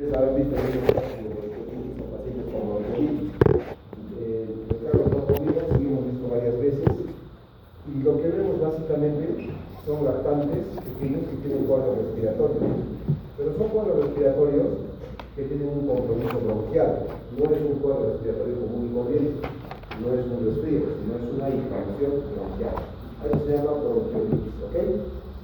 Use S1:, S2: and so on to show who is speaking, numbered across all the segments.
S1: Habrán visto muchos pacientes con bronquiolitis. Los bronquiolitis sí hemos visto varias veces y lo que vemos básicamente son lactantes pequeños que tienen cuadros respiratorios, pero son cuadros respiratorios que tienen un compromiso bronquial. No es un cuadro respiratorio común y corriente, no es un resfrío, sino es una inflamación bronquial. A eso se llama bronquiolitis, ¿ok?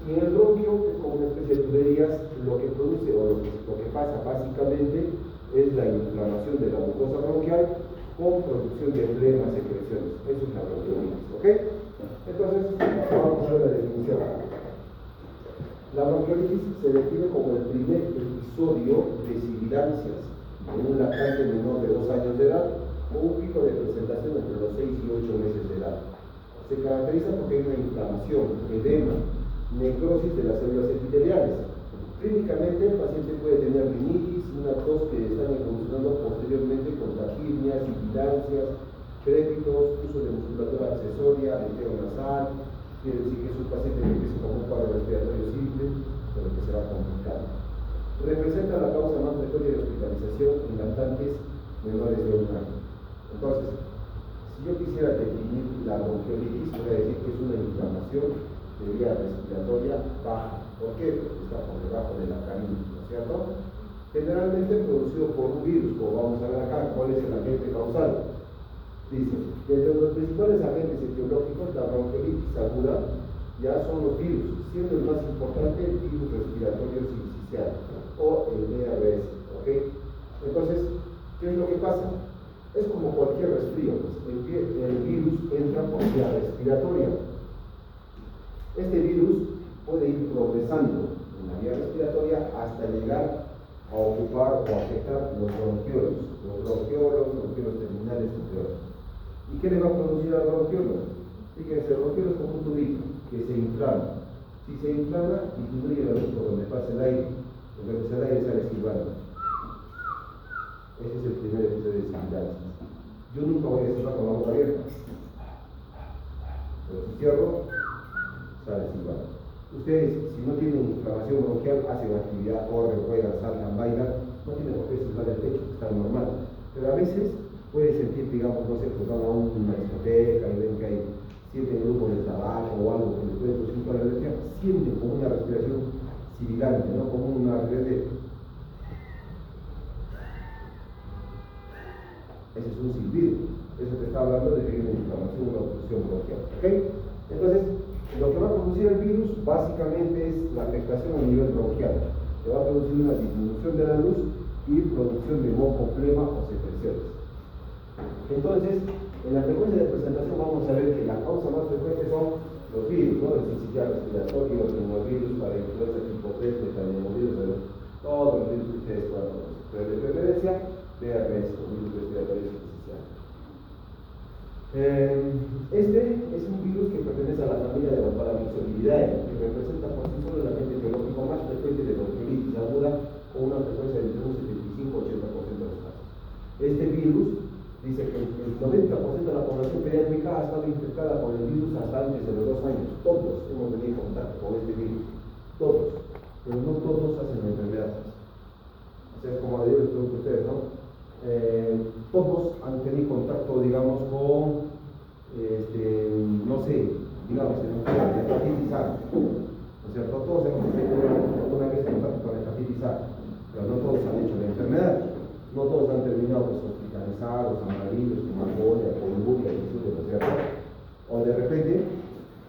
S1: Y en el bronquio, que es como una especie de tuberías, lo que produce o lo que pasa básicamente es la inflamación de la mucosa bronquial con producción de flemas, secreciones. Eso es la bronquiolitis, ¿ok? Entonces, vamos a ver la definición. La bronquiolitis se define como el primer episodio de sibilancias en un lactante menor de 2 años de edad con un pico de presentación entre los 6 y 8 meses de edad. Se caracteriza porque hay una inflamación, edema, necrosis de las células epiteliales. Clínicamente, el paciente puede tener rinitis, una tos que están evolucionando posteriormente con taquipnias, sibilancias, crépitos, uso de musculatura accesoria, aleteo nasal. Quiere decir que es un paciente que empieza con un cuadro respiratorio simple, pero que se va a complicar. Representa la causa más frecuente de hospitalización en lactantes menores de 1 año. Entonces, si yo quisiera definir la bronquiolitis, voy a decir que es una inflamación de vía respiratoria baja. ¿Por qué? Porque está por debajo de la canina, ¿no es cierto? Generalmente producido por un virus, como vamos a ver acá. ¿Cuál es el agente causal? Dice, desde los principales agentes etiológicos, la bronquiolitis aguda ya son los virus, siendo el más importante el virus respiratorio sincicial o el VRS, ¿ok? Entonces, ¿qué es lo que pasa? Es como cualquier resfrío, pues, el virus entra por vía respiratoria. Este virus puede ir progresando en la vía respiratoria hasta llegar a ocupar o afectar los bronquiolos terminales, entre otros. ¿Y qué le va a producir al bronquiolo? Fíjense, el bronquiolo es como un tubito que se inflama. Si se inflama, disminuye la luz por donde pasa el aire, entonces el aire sale silbando. Ese es el primer episodio de sibilancias. Yo nunca voy a silbar con la boca abierta, pero si cierro, sale silbando. Ustedes, si no tienen inflamación bronquial, hacen actividad, corren, juegan, salgan, bailan, no tienen por qué silbar el pecho, está normal. Pero a veces puede sentir, digamos, no sé, pues van a una discoteca y ven que hay 7 grupos de tabaco o algo que les puede producir toda la alergia, sienten como una respiración sibilante, ¿no? Como una red. Ese es un silbido. Eso te está hablando de que hay una inflamación, una obstrucción bronquial, ¿ok? Entonces, lo que va a producir el virus básicamente es la afectación a nivel bronquial. Que va a producir una disminución de la luz y producción de moco, flema o secreciones. Entonces, en la frecuencia de presentación vamos a ver que la causa más frecuente son los virus, ¿no? El sincicial respiratorio, el rinovirus, para influenza tipo 3, metaneumovirus, todos los virus que ustedes puedan conocer. Pero de preferencia, VRS, o virus respiratorio sincicial. Este es un virus que pertenece a la familia de los Paramyxoviridae, que representa por sí solo el agente biológico más frecuente de bronquiolitis aguda, con una frecuencia de un 75-80% de los casos. Este virus dice que el 90% de la población pediátrica ha estado infectada con el virus hasta antes de los 2 años. Todos hemos tenido contacto con este virus. Todos. Pero no todos hacen la enfermedad. O sea, como yo les pregunto a ustedes, ¿no? Todos han tenido contacto, digamos, con, no sé, digamos, la hepatitis A. ¿No es cierto? Todos hemos tenido alguna vez contacto con la hepatitis A, pero no todos han hecho la enfermedad. No todos han terminado pues, hospitalizados, amarillos, con agonia, con bulia, ¿no es cierto? O de repente,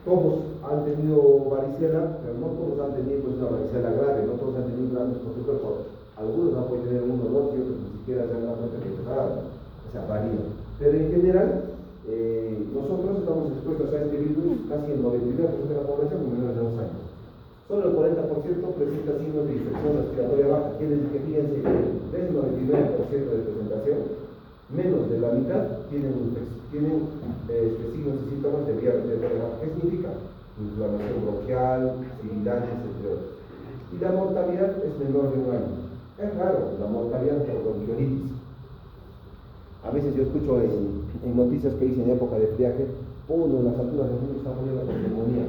S1: todos han tenido varicela, pero no todos han tenido pues, una varicela grave, no todos han tenido grandes por su cuerpo. Algunos han podido tener 1 o 2 y otros ni siquiera se han dado cuenta que empezaron. O sea, varía. Pero en general, nosotros estamos expuestos a este virus casi el 99% de la población con menos de 2 años. Solo el 40% presenta signos de infección respiratoria baja. Quiere decir que, fíjense, del 99% de presentación, menos de la mitad tienen signos y síntomas de vía respiratoria baja. ¿Qué significa? Inflamación bronquial, sibilancias, entre otros. Y la mortalidad es menor de 1 año. Es raro la mortalidad por bronquiolitis. A veces yo escucho en noticias que dicen en época de friaje, en las alturas del mundo está muriendo con neumonía.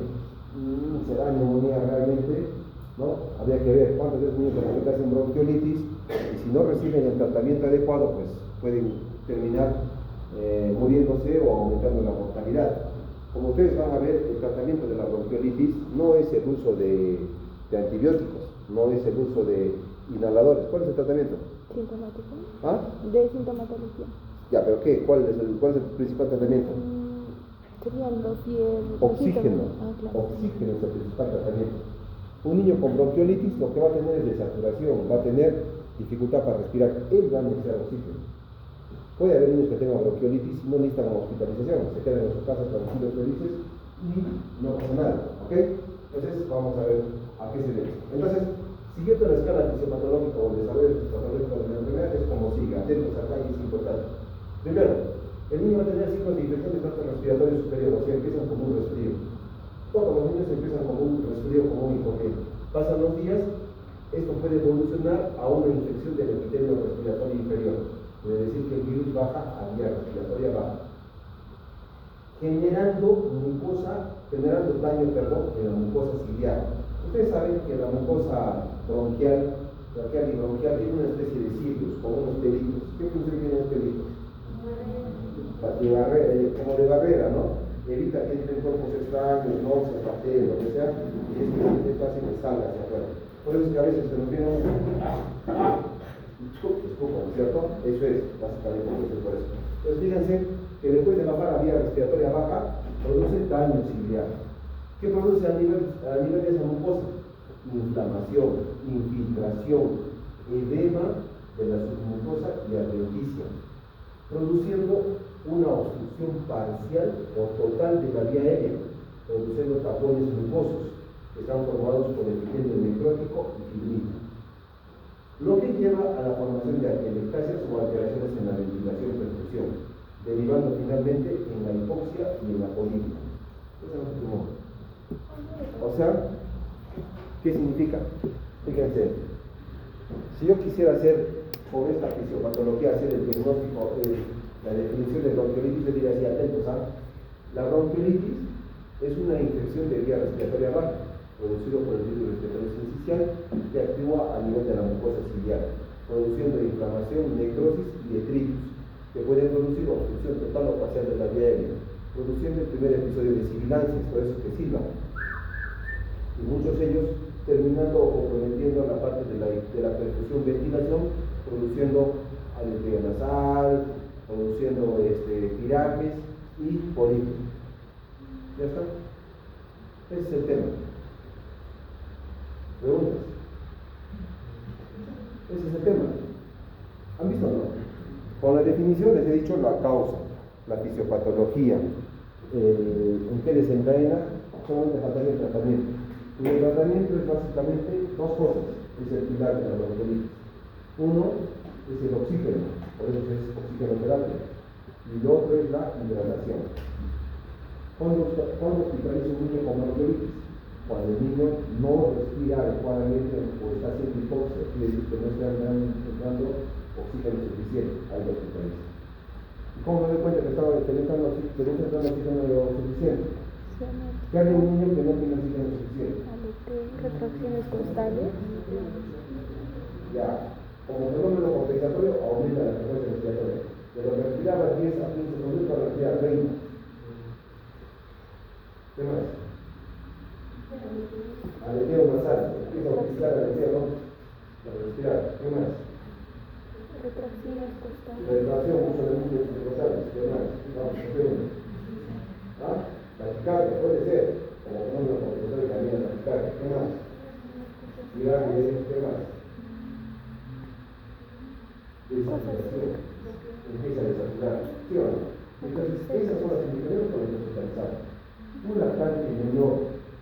S1: ¿Será neumonía realmente? ¿No? Habría que ver cuántos de esos niños con la en bronquiolitis Y si no reciben el tratamiento adecuado, pues pueden terminar muriéndose o aumentando la mortalidad. Como ustedes van a ver, el tratamiento de la bronquiolitis no es el uso de antibióticos, no es el uso de inhaladores. ¿Cuál es el tratamiento?
S2: Sintomático.
S1: ¿Ah?
S2: De sintomatología.
S1: Ya, pero ¿qué? ¿Cuál es el principal tratamiento?
S2: Sería el
S1: Oxígeno.
S2: claro.
S1: Oxígeno es el principal tratamiento. Un niño con bronquiolitis lo que va a tener es desaturación, va a tener dificultad para respirar, él va a necesitar oxígeno. Puede haber niños que tengan bronquiolitis y no necesitan hospitalización, se quedan en su casa tranquilos, felices y no pasa nada, ¿ok? Entonces vamos a ver a qué se debe. Entonces, siguiendo la escala fisiopatológica o el desarrollo fisiopatológico de la enfermedad es como sigue, atentos acá y es importante. Primero, el niño va a tener signos de infección del tracto respiratorio superior, o sea, empiezan como un resfrío. Todos los niños empiezan como un resfrío común y corriente. Pasan los días, esto puede evolucionar a una infección del epitelio respiratorio inferior. Es decir, que el virus baja a vía respiratoria baja, generando daño en la mucosa ciliar. Ustedes saben que la mucosa bronquial y bronquial tiene una especie de cilios, como unos pelitos. ¿Qué función tienen los pelitos? Como de barrera, ¿no? Evita que entren cuerpos extraños, náuseas, bacterias, lo que sea, y es fácil que salga hacia afuera. Por eso es que a veces se nos viene un escupo, ¿cierto? Eso es básicamente por eso. Entonces fíjense que después de bajar a vía respiratoria baja, produce daño ciliar. ¿Qué produce a nivel de esa mucosa? Inflamación, infiltración, edema de la submucosa y adventicia, produciendo una obstrucción parcial o total de la vía aérea, produciendo tapones mucosos que están formados por epitelio necrótico y fibrina, lo que lleva a la formación de atelectasias o alteraciones en la ventilación-perfusión, derivando finalmente en la hipoxia y en la polimia. O sea, ¿qué significa? Fíjense, si yo quisiera hacer con esta fisiopatología, hacer el diagnóstico, la definición de bronquiolitis, yo diría así, atentos, la bronquiolitis es una infección de vía respiratoria baja, producido por el virus respiratorio sincicial, que actúa a nivel de la mucosa ciliar, produciendo inflamación, necrosis y detritus, que pueden producir obstrucción total o parcial de la vía aérea, produciendo el primer episodio de sibilancias, por eso que silban. Y muchos de ellos terminando o comprometiendo la parte de la perfusión ventilación, produciendo aleteo nasal, produciendo pirajes y polipos. ¿Ya está? Ese es el tema. ¿Preguntas? Ese es el tema. ¿Han visto o no? Con la definición les he dicho la causa, la fisiopatología, en qué desencadena, solamente faltaría el tratamiento. Y el tratamiento es básicamente dos cosas, es el pilar de la bronquiolitis. Uno es el oxígeno, por eso es oxigenoterapia, y el otro es la hidratación. ¿Cuándo hospitaliza un niño con bronquiolitis? Cuando el niño no respira adecuadamente o está haciendo hipoxia, quiere decir que no está entrando oxígeno suficiente, ahí lo hospitaliza. ¿Y cómo me doy cuenta que no está entrando oxígeno suficiente? ¿Qué hace un niño que no tiene oxígeno suficiente?
S2: Retracciones costales.
S1: Ya, como fenómeno compensatorio aumenta la frecuencia respiratoria. De lo que respiraba 10 a 15 segundos para respirar 30. ¿Qué más? Aleteo nasal, empieza a utilizar aleteo, ¿no? Para respirar. ¿Qué más?
S2: Retracciones costales.
S1: Retracción, uso de músculos costales. ¿Qué más? Vamos a hacer uno. ¿Ah? Taquicardia, puede ser. Como fenómeno compensatorio también la taquicardia. ¿Qué más? ¿Qué más? Desaturación. Empieza a desaturar. ¿Sí o no? Entonces, esas son las indicaciones para el hospitalizado. Un lactante menor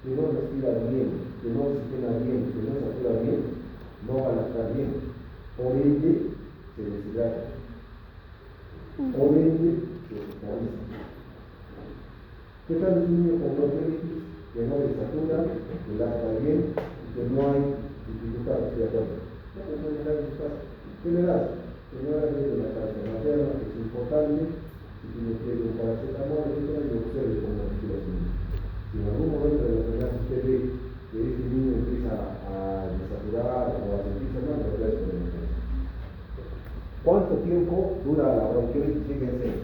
S1: que no respira bien, que no oxigena bien, que no satura bien, no va a lactar bien. Por ende, se deshidrata. Por ende, se hospitaliza. ¿Qué tal es un niño con bronquiolitis que no desatura, que lacta bien y que no hay dificultad respiratoria? ¿Qué le das? Que no haga de la casa materna, que es importante, si tiene que ir un paracetamol, etc., y observe cómo respiración. Si en algún momento de la enfermedad usted ve que este niño empieza a desaturar o a sentirse mal, lo voy a exponer. ¿Cuánto tiempo dura la bronquiolitis? Fíjense.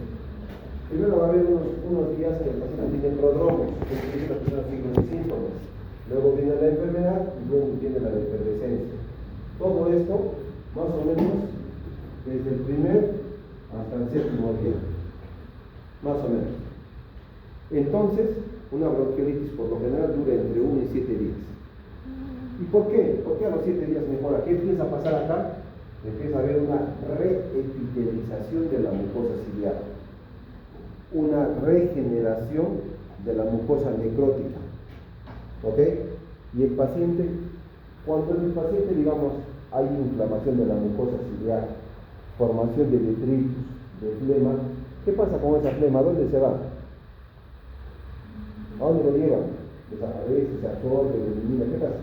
S1: Primero va a haber unos días que el paciente tiene prodromos, que es que la persona sigue los síntomas. Luego viene la enfermedad y luego viene la efervescencia. Todo esto, más o menos, desde el primer hasta el séptimo día. Más o menos. Entonces, una bronquiolitis por lo general dura entre 1 y 7 días. ¿Y por qué? ¿Por qué a los 7 días mejora? ¿Qué empieza a pasar acá? Empieza a haber una reepitelización de la mucosa ciliar, una regeneración de la mucosa necrótica. ¿Ok? Y el paciente, cuando en el paciente, digamos, hay inflamación de la mucosa ciliar, formación de detritus, de flema, ¿qué pasa con esa flema? ¿A dónde se va? ¿A dónde lo lleva? Desaparece, se absorbe, se elimina, ¿qué pasa?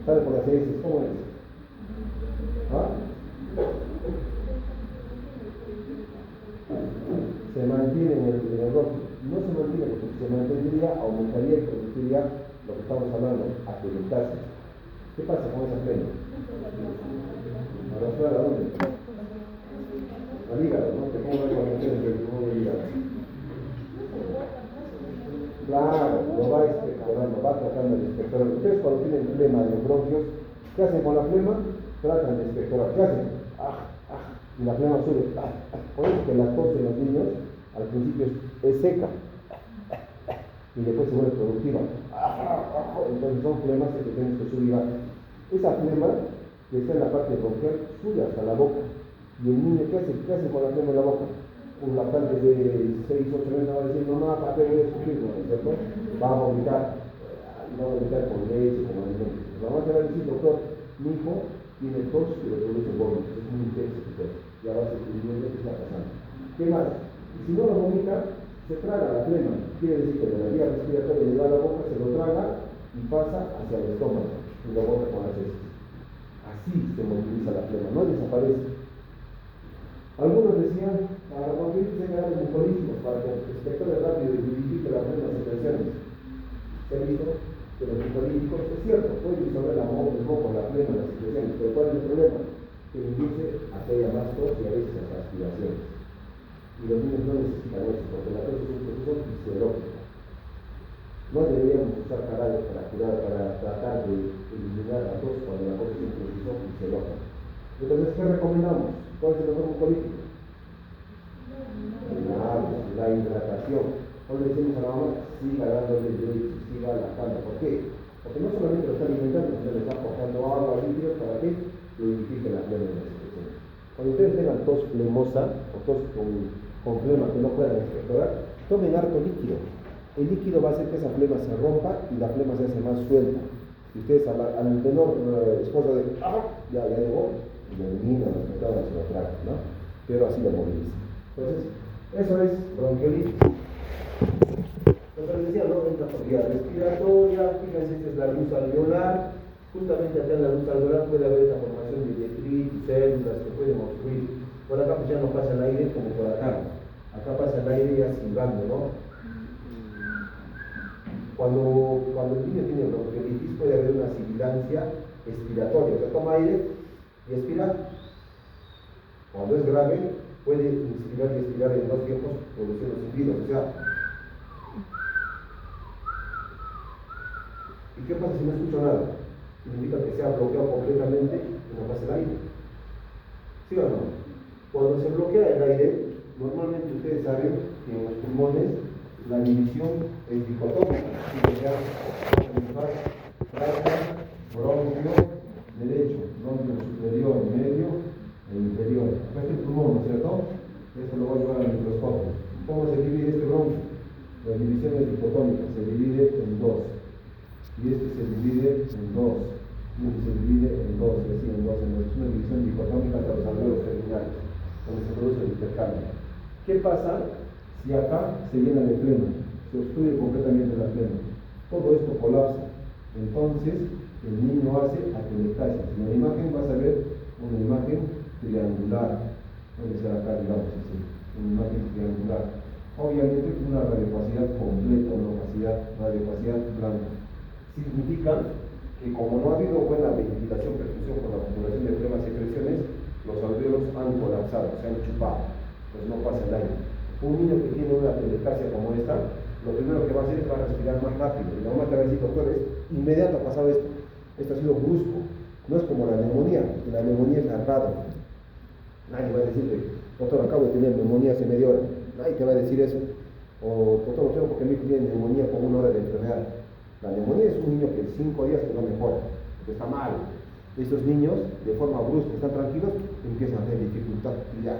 S1: ¿Sale por las heces? ¿Cómo es? ¿Ah? Se mantiene en el bronquio. No se mantiene, porque si se mantendría, aumentaría y produciría lo que estamos hablando, acreditación. ¿Qué pasa con esa flema? ¿A la suela? ¿A dónde? Al hígado, ¿no? ¿Te pongo la conexión entre el pulmón y el hígado? Claro, lo va inspectorando, va tratando de inspectorar. Ustedes cuando tienen flema de los bronquios, ¿qué hacen con la flema? Tratan de inspectorar. ¿Qué hacen? Y la flema sube. Por eso que la tos de los niños al principio es seca y después se vuelve productiva. Entonces son flemas que tienes que subir. Esa flema que está en la parte bronquial sube hasta la boca. Y el niño, ¿qué hace con la flema en la boca? Un lactante de 6, 8 meses va a decir, mamá, ¿para qué voy a escupir? ¿No es cierto? Va a vomitar. Va a vomitar con leche, con alimentos. La mamá te va a decir, doctor, mi hijo tiene tos y le produce vómitos. Es muy intenso su tos. Ya va a ser que qué está pasando. ¿Qué más? Y si no lo vomita, se traga la flema. Quiere decir que de la vía respiratoria le va a la boca, se lo traga y pasa hacia el estómago y lo bota con las heces. Así se moviliza la flema, no desaparece. Algunos decían, para conseguir señalar los mucorígenos, para que el inspector rápido identifique las mismas secreciones. Se ha visto que los mucolíticos, es cierto, pueden disolver el moco, la flema, las secreciones, pero ¿cuál es el problema? Que induce a que haya más tos y a veces hasta aspiraciones. Y los niños no necesitan eso, porque la tos es un proceso fisiológico. No deberíamos usar jarabes para curar, para tratar de eliminar la tos cuando la tos es un proceso fisiológico. Entonces, ¿qué recomendamos? ¿Cuál es el mejor mucolítico? La hidratación. Cuando le decimos a la mamá, siga dándole leche, siga lactando. ¿Por qué? Porque no solamente lo está alimentando, sino le está aportando agua, líquidos, ¿para qué? Fluidifique la flema de la secreción. Cuando ustedes tengan tos flemosa o tos con flema que no puedan expectorar, tomen harto líquido. El líquido va a hacer que esa flema se rompa y la flema se hace más suelta. Y ustedes al menor esfuerzo de ya llegó, y lo eliminan, lo expectoran, se lo tragan, ¿no? Pero así lo movilizan. Entonces, eso es bronquiolitis. Lo que les decía, ¿no? Es una vía respiratoria. Fíjense, esta es la luz alveolar. Justamente acá en la luz alveolar puede haber esta formación de detritus, células que pueden obstruir. Por acá pues ya no pasa el aire como por acá. Acá pasa el aire ya silbando, ¿no? Cuando el niño tiene bronquiolitis puede haber una sibilancia expiratoria. O sea, toma aire y expira. Cuando es grave, puede inspirar y expirar en dos tiempos produciendo silbidos. O sea, ¿y qué pasa si no escucho nada? Significa que se ha bloqueado completamente y no pasa el aire. ¿Sí o no? Cuando se bloquea el aire, normalmente ustedes saben que en los pulmones la división es dicotómica. Bronquio derecho, bronquio superior, medio e inferior. Acá está el pulmón, ¿no es cierto? Esto lo voy a llevar al microscopio. ¿Cómo se divide este bronquio? La división es dicotómica, se divide en dos. Y este se divide en dos. Y este se divide en dos, es decir, en dos. Es una división dicotómica de los alveolos terminales, donde se produce el intercambio. ¿Qué pasa si acá se llena de flema? Se obstruye completamente la flema. Todo esto colapsa. Entonces, el niño hace atelectasia. En la imagen vas a ver una imagen triangular. Puede ser acá, digamos así. Una imagen triangular. Obviamente, una radiopacidad completa, una radiopacidad blanca. Significa que como no ha habido buena ventilación, perfusión por la acumulación de flemas y secreciones, los alvéolos han colapsado, se han chupado, pues no pasa el aire. Un niño que tiene una atelectasia como esta, lo primero que va a hacer es va a respirar más rápido. Y la mamá te va a decir, doctor, es inmediato ha pasado esto. Esto ha sido brusco. No es como la neumonía, que la neumonía es largada. Nadie va a decirle, doctor, acabo de tener neumonía hace media hora. Nadie te va a decir eso. O, doctor, no tengo porque mi hijo tiene neumonía con 1 hora de enfermedad. La neumonía es un niño que en 5 días que no mejora, que está mal. Estos niños, de forma brusca, están tranquilos, empiezan a tener dificultad. Y ya,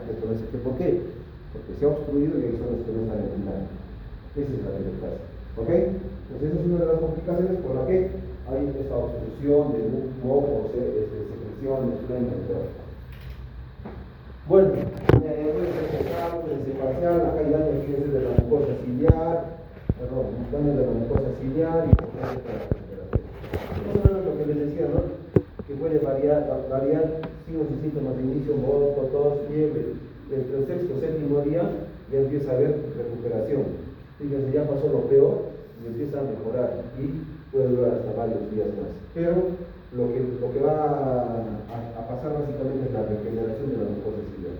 S1: ¿por qué? Porque se ha obstruido y ahí son los que no están enfrentando. Esa es la atelectasia. ¿Ok? Entonces esa es una de las complicaciones por la que hay esta obstrucción de moco, secreción, de flema, etc. Bueno, puede ser total, puede ser parcial, acá hay daño de la mucosa ciliar, daño de la mucosa ciliar y lo que les decía, ¿no? Que puede variar signos y síntomas de inicio, moco, tos, fiebre. Entre el sexto y séptimo día ya empieza a haber recuperación. Fíjense, ya pasó lo peor y empieza a mejorar y puede durar hasta varios días más. Pero lo que va a pasar básicamente es la regeneración de la mucosa ciliar.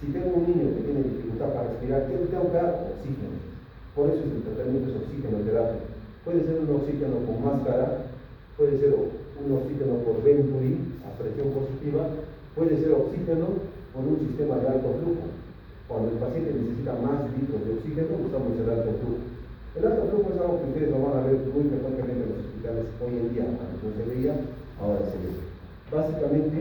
S1: Si tengo un niño que tiene dificultad para respirar, yo le tengo que dar oxígeno. Por eso el tratamiento es oxigenoterapia. Puede ser un oxígeno con máscara, puede ser un oxígeno por Venturi a presión positiva, puede ser oxígeno con un sistema de alto flujo. Cuando el paciente necesita más litros de oxígeno, usamos el alto flujo. El alto flujo es algo que ustedes no van a ver muy frecuentemente en los hospitales hoy en día. Antes no se veía, ahora se ve. Básicamente,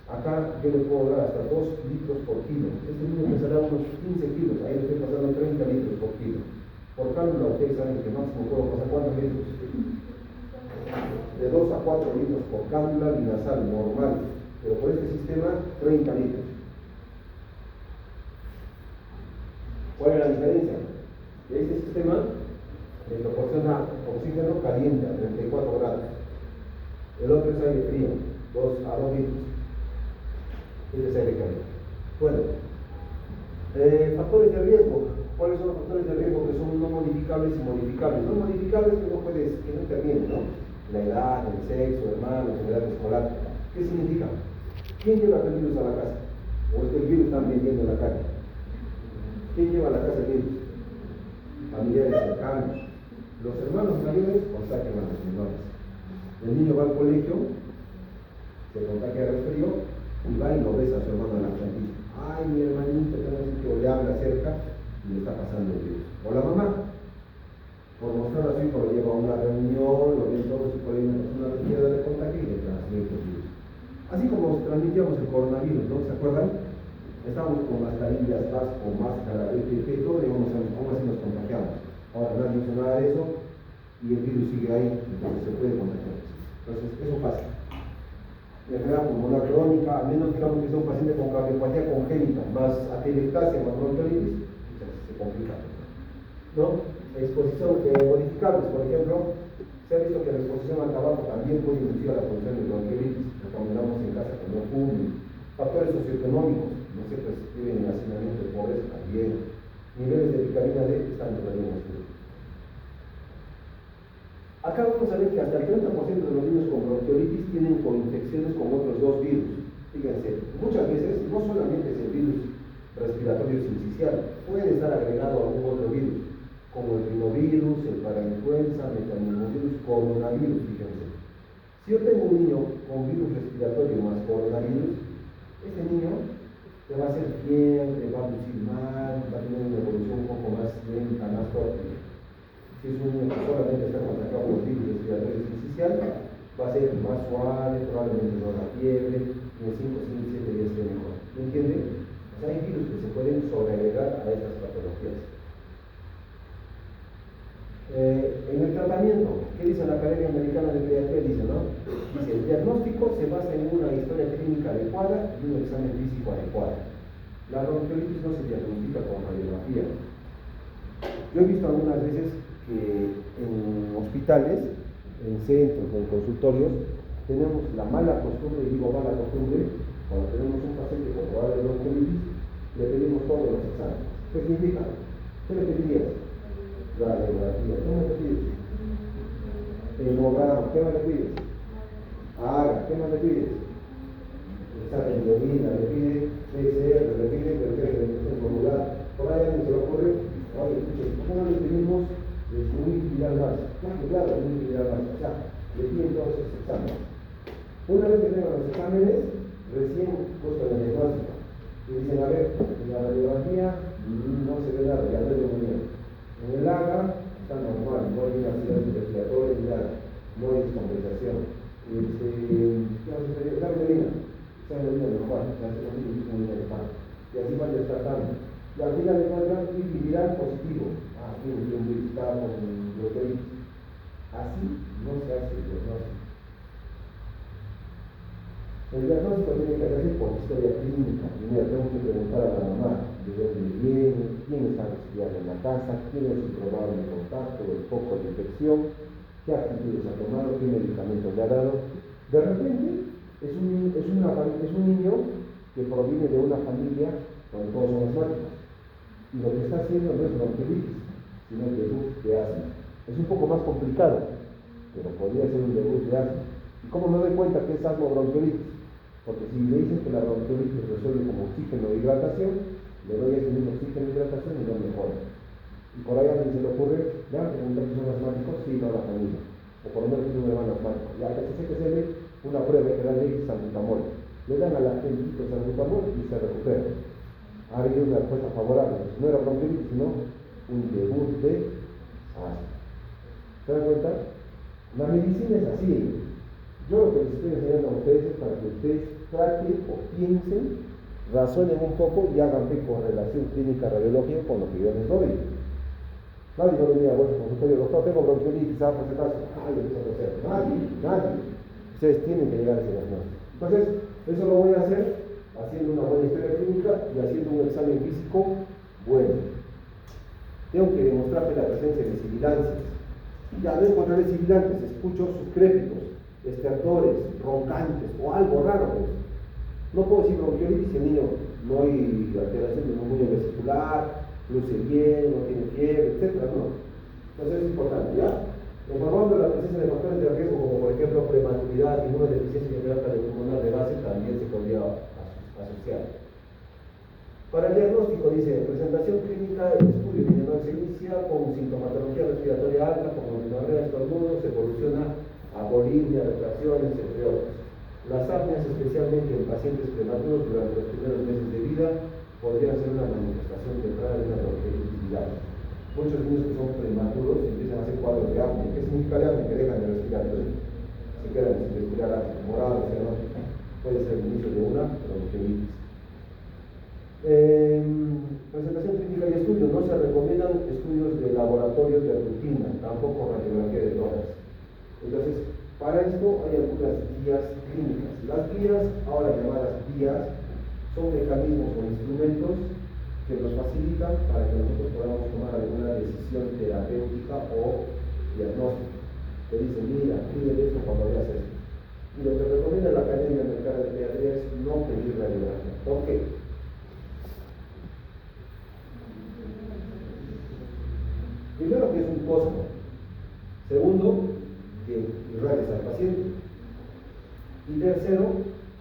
S1: acá yo le puedo dar hasta 2 litros por kilo. Este niño pesará unos 15 kilos, ahí le estoy pasando 30 litros por kilo. Por cálculo, ustedes saben que máximo puedo pasar ¿cuántos litros? De 2 a 4 litros por cánula binasal, normal. Pero por este sistema, 30 litros. ¿Cuál es la diferencia? Este sistema le proporciona oxígeno caliente a 34 grados. El otro es aire frío, 2 a 2 litros. Este es aire caliente. Bueno, factores de riesgo. ¿Cuáles son los factores de riesgo que son no modificables y modificables? No modificables que no intervienen, ¿no? La edad, el sexo, hermanos, la edad escolar. ¿Qué significa? ¿Quién lleva el virus a la casa? ¿O es que el virus están vendiendo en la calle? ¿Quién lleva a la casa el virus? Familiares cercanos. Los hermanos mayores contagian a los menores. El niño va al colegio, se contagia de resfrío y va y lo besa a su hermano en la plantilla. Ay, mi hermanito, que le habla cerca y le está pasando el virus. O la mamá, por mostrar a su hijo, lo lleva a una reunión, lo ven todos y por ahí una persona respiradora de contagio y le transmite el virus. Así como transmitíamos el coronavirus, ¿no? ¿Se acuerdan? Estábamos con mascarillas, con máscara, todo, y aún así nos contagiamos. Ahora nadie hizo nada de eso y el virus sigue ahí, entonces se puede contagiar. Entonces, eso pasa. Enfermedad pulmonar crónica, a menos digamos que sea un paciente con cardiopatía congénita, más atelectasia, más bronquiolitis, se complica. ¿No? Exposición modificables, por ejemplo, se ha visto que la exposición al tabaco también puede inducir a la producción de bronquiolitis. Recomendamos en casa que no fumen. Factores socioeconómicos, no sé, pues viven en hacinamiento de pobreza también. Niveles de vitamina D están todavía en. Acá vamos a ver que hasta el 30% de los niños con bronquiolitis tienen coinfecciones con otros 2 virus. Fíjense, muchas veces no solamente es el virus respiratorio sincicial, puede estar agregado a algún otro virus, como el rinovirus, el parainfluenza, metapneumovirus, coronavirus, fíjense. Si yo tengo un niño con virus respiratorio más coronavirus, este niño te va a hacer fiebre, va a lucir mal, va a tener una evolución un poco más lenta, más torpe. Si es un niño que solamente está contagiado por virus respiratorio sincicial, va a ser más suave, probablemente no la fiebre, y en 5, 6, 7 días esté mejor. ¿Me entienden? O sea, hay virus que se pueden sobreagregar a estas patologías. En el tratamiento, ¿qué dice la Academia Americana de Pediatría? Dice, ¿no? Dice, el diagnóstico se basa en una historia clínica adecuada y un examen físico adecuado. La bronquiolitis no se diagnostica con radiografía. Yo he visto algunas veces que en hospitales, en centros, en consultorios, tenemos la mala costumbre, y digo mala costumbre, cuando tenemos un paciente con probable bronquiolitis, le pedimos todos los exámenes. ¿Qué significa? ¿Qué le pedirías? La radiografía, ¿qué más le pides? El hemograma, ¿qué más le pides? ¿Qué más le pides? examen de orina, le pide PCR, le pide el formulario. Por ahí a alguien se le ocurre, oye, escuche, ¿cómo no le pedimos el fluidial más? Claro, el fluidial más. O sea, le piden todos esos exámenes. Una vez que tengan los exámenes, recién buscan el diagnóstico. Y dicen, a ver, en la radiografía no se ve nada, ya no hay neumonía. En el AGA está normal, no hay una actividad respiratoria ni nada, no hay descompensación. La orina normal, la orina normal. Y así van descartando. Y al final encuentran viral positivo. Ah, tiene un virus, está con bronquiolitis. Así no se hace el diagnóstico. El diagnóstico tiene que hacerse por historia clínica. Primero tengo que preguntar a la mamá de dónde viene, quién está resfriado en la casa, quién es su probable contacto, el foco de infección, qué actitudes ha tomado, qué medicamentos le ha dado. De repente es un niño que proviene de una familia donde todos son asmáticos. Y lo que está haciendo no es bronquiolitis, sino el debut de asma. Es un poco más complicado, pero podría ser un debut de asma. ¿Y cómo me doy cuenta que es asma o bronquiolitis? Porque si me dicen que la bronquiolitis resuelve como oxígeno e hidratación, le doy ese mismo oxígeno e hidratación y no mejora. Y por ahí a alguien se le ocurre, ya me preguntan que son asmáticos, sí, toda la familia. O por lo menos tiene un hermano asmático. Ya que se ve una prueba que da de salbutamol. Le dan a la gente salbutamol y se recupera. Ha habido una respuesta favorable. No era bronquiolitis, sino un debut de asma. ¿Se dan cuenta? La medicina es así. Yo lo que les estoy enseñando a ustedes es para que ustedes traten o piensen, razonen un poco y hagan correlación clínica radiológica con lo que yo les doy. Nadie va a venir a vuestro consultorio, doctor, tengo bronquiolitis, por si acaso. Nadie. Ustedes tienen que llegar a ese diagnóstico. Entonces, eso lo voy a hacer haciendo una buena historia clínica y haciendo un examen físico bueno. Tengo que demostrarle la presencia de sibilancias. Y al encontraré sibilantes, escucho sus crépitos, estertores, roncantes o algo raro. Pues. No puedo decir bronquiolitis si el niño no hay alteración del murmullo vesicular, luce bien, no tiene fiebre, etc. No. Entonces es importante, ¿ya? Informando la presencia de factores de riesgo como por ejemplo prematuridad, inmunodeficiencia general pulmonar de base también se podría asociar. Para el diagnóstico dice, presentación clínica, el estudio epidemiológico se inicia con sintomatología respiratoria alta, como menorrea, estornudos, evoluciona a polinia, retracciones, entre otros. Las apneas, especialmente en pacientes prematuros durante los primeros meses de vida, podrían ser una manifestación temprana de una bronquiolitis viral. Muchos niños que son prematuros empiezan a hacer cuadros de apnea. ¿Qué significa de apnea? Que dejan de respirar, se quedan sin respirar morado, cianótico. Puede ser el inicio de una bronquiolitis. Presentación clínica y estudio. No se recomiendan estudios de laboratorios de rutina, tampoco radiografía de tórax. Entonces, para esto hay algunas guías clínicas. Las guías, ahora llamadas guías, son mecanismos o instrumentos que nos facilitan para que nosotros podamos tomar alguna decisión terapéutica o diagnóstica. Te dicen, mira, pide esto cuando veas esto. Y lo que recomienda la Academia Americana de Pediatría es no pedir radiografía. ¿Por qué? Primero, que es un costo. Segundo, que irradias al paciente. Y tercero,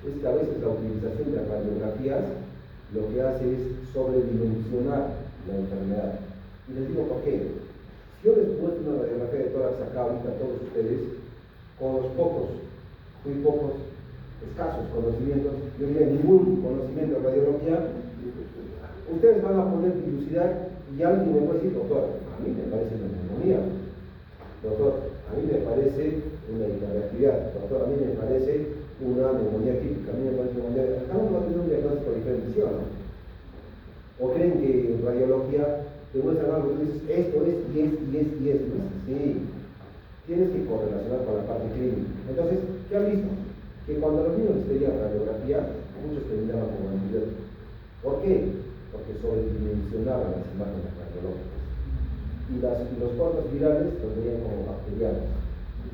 S1: es que a veces la utilización de radiografías lo que hace es sobredimensionar la enfermedad. Y les digo por qué. Si yo les muestro una radiografía de tórax acá ahorita a todos ustedes, con los muy pocos, escasos conocimientos, yo diría ningún conocimiento de radiología, ustedes van a poder dilucidar y alguien me puede decir, doctor, a mí me parece una neumonía, doctor, a mí me parece una hiperreactividad, doctor, a mí me parece una neumonía típica, a mí me parece una neumonía. Cada uno va a tener un diagnóstico diferente, ¿sí o no? ¿O creen que en radiología te muestran algo y dices, esto es, y es, y es, y es? No es así. Tienes que correlacionar con la parte clínica. Entonces, ¿qué han visto? Que cuando los niños les pedían radiografía, muchos terminaban con antibióticos. ¿Por qué? Porque sobredimensionaban las imágenes radiológicas. Y los cuadros virales los veían como bacterianos.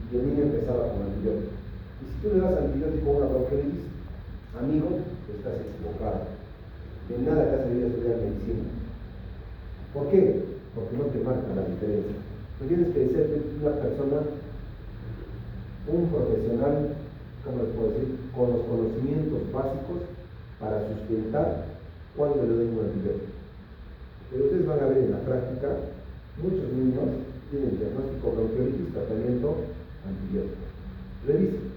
S1: Y el niño empezaba con antibióticos. Y si tú le das antibiótico a una bronquiolitis, amigo, estás equivocado. De nada te ha servido estudiar medicina. ¿Por qué? Porque no te marca la diferencia. Tú tienes que ser una persona, un profesional ¿cómo les puedo decir? Con los conocimientos básicos para sustentar cuando le den un antibiótico. Pero ustedes van a ver en la práctica, muchos niños tienen diagnóstico bronquiolitis, tratamiento antibiótico. Revisen.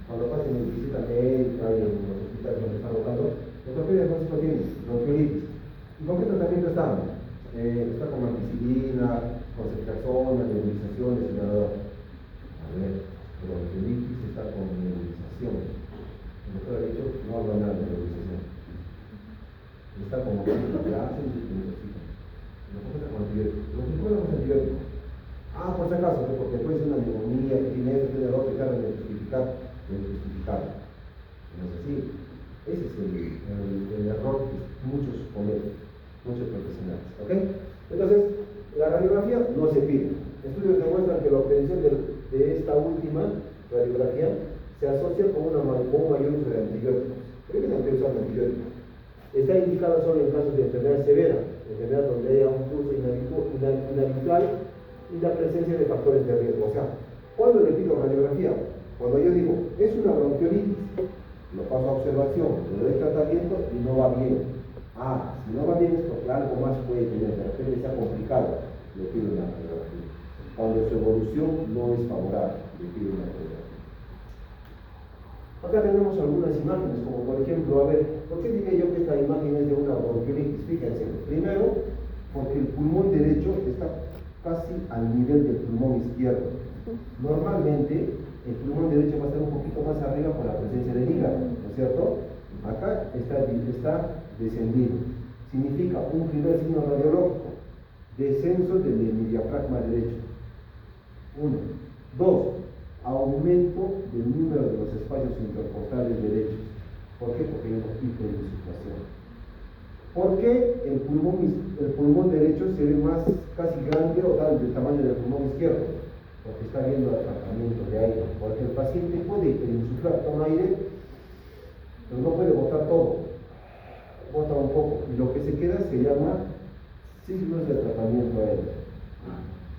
S1: Cuando pasen en visita médica y en los hospitales donde están rotando, ¿qué diagnóstico tienen? Bronquiolitis. ¿Y con qué tratamiento están? Está con ampicilina, con ceftriaxona, nebulización, inhalador. A ver, bronquiolitis está con nebulización. El doctor ha dicho, no habla nada de nebulización. Está como que ya hacen sus no pasa con antibiótico. Lo que pasa con antibiótico. Por si acaso, ¿no? Porque puede ser una neumonía, que tiene esto, tiene lo otro, y cada de justificado. No es así. Ese es el error que muchos cometen, muchos profesionales. ¿Ok? Entonces, la radiografía no se pide. Estudios demuestran que la obtención de esta última radiografía se asocia con un mayor uso de antibióticos. ¿Por qué no hay que usar antibióticos? Está indicado solo en casos de enfermedad severa, enfermedad donde haya un curso inhabitual y la presencia de factores de riesgo. O sea, ¿cuándo le pido radiografía? Cuando yo digo, es una bronquiolitis, lo paso a observación, le doy tratamiento y no va bien. Si no va bien es porque algo más puede tener, de repente sea complicado, le pido una radiografía. Cuando su evolución no es favorable, le pido una radiografía. Acá tenemos algunas imágenes, como por ejemplo, a ver, ¿por qué diría yo que esta imagen es de una bronquiolitis? Fíjense, primero, porque el pulmón derecho está casi al nivel del pulmón izquierdo. Normalmente, el pulmón derecho va a estar un poquito más arriba por la presencia del hígado, ¿no es cierto? Acá está descendido. Significa un primer signo radiológico, descenso del diafragma derecho. 1. 2. Aumento del número de los espacios intercostales derechos. ¿Por qué? Porque hay una hiperinsuflación. ¿Por qué el pulmón derecho se ve más casi grande o tal del tamaño del pulmón izquierdo? Porque está viendo el tratamiento de aire. Porque el paciente puede hiperinsuflar con aire, pero no puede botar todo. Bota un poco. Y lo que se queda se llama signos de tratamiento aéreo.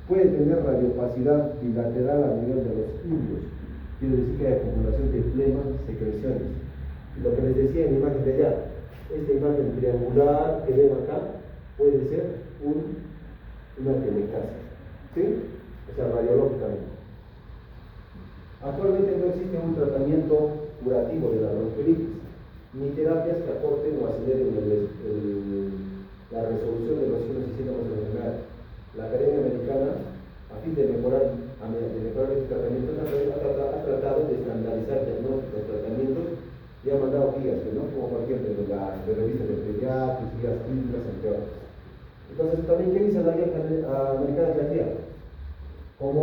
S1: Puede tener radiopacidad bilateral a nivel de los ilios, quiere decir que hay acumulación de flema, secreciones. Y lo que les decía en la imagen de allá, esta imagen triangular que ven acá puede ser una telectasia, ¿sí? O sea, radiológicamente. Actualmente no existe un tratamiento curativo de la bronquiolitis, ni terapias que acorten o aceleren la resolución de los signos y síntomas de la enfermedad. La Academia Americana, a fin de mejorar este tratamiento, ha tratado de estandarizar diagnósticos, tratamientos y ha mandado guías, ¿no? Como cualquier de revistas de pediatras, guías clínicas, entre otras. Entonces, también, ¿qué dice la guía americana de la guía? Como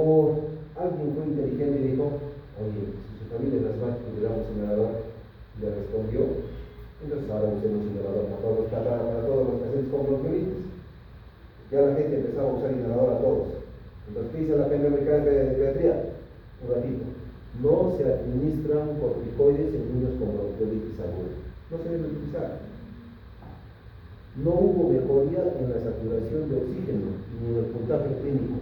S1: alguien muy inteligente dijo, oye, si su familia es asmática, le damos inhalador, le respondió, entonces ahora usemos inhalador para todos los pacientes con bronquiolitis. Ya la gente empezaba a usar inhalador a todos. Entonces, ¿qué dice la Academia Americana de Pediatría? Un ratito. No se administran corticoides en niños con bronquiolitis aguda. No se debe utilizar. No hubo mejoría en la saturación de oxígeno ni en el puntaje clínico.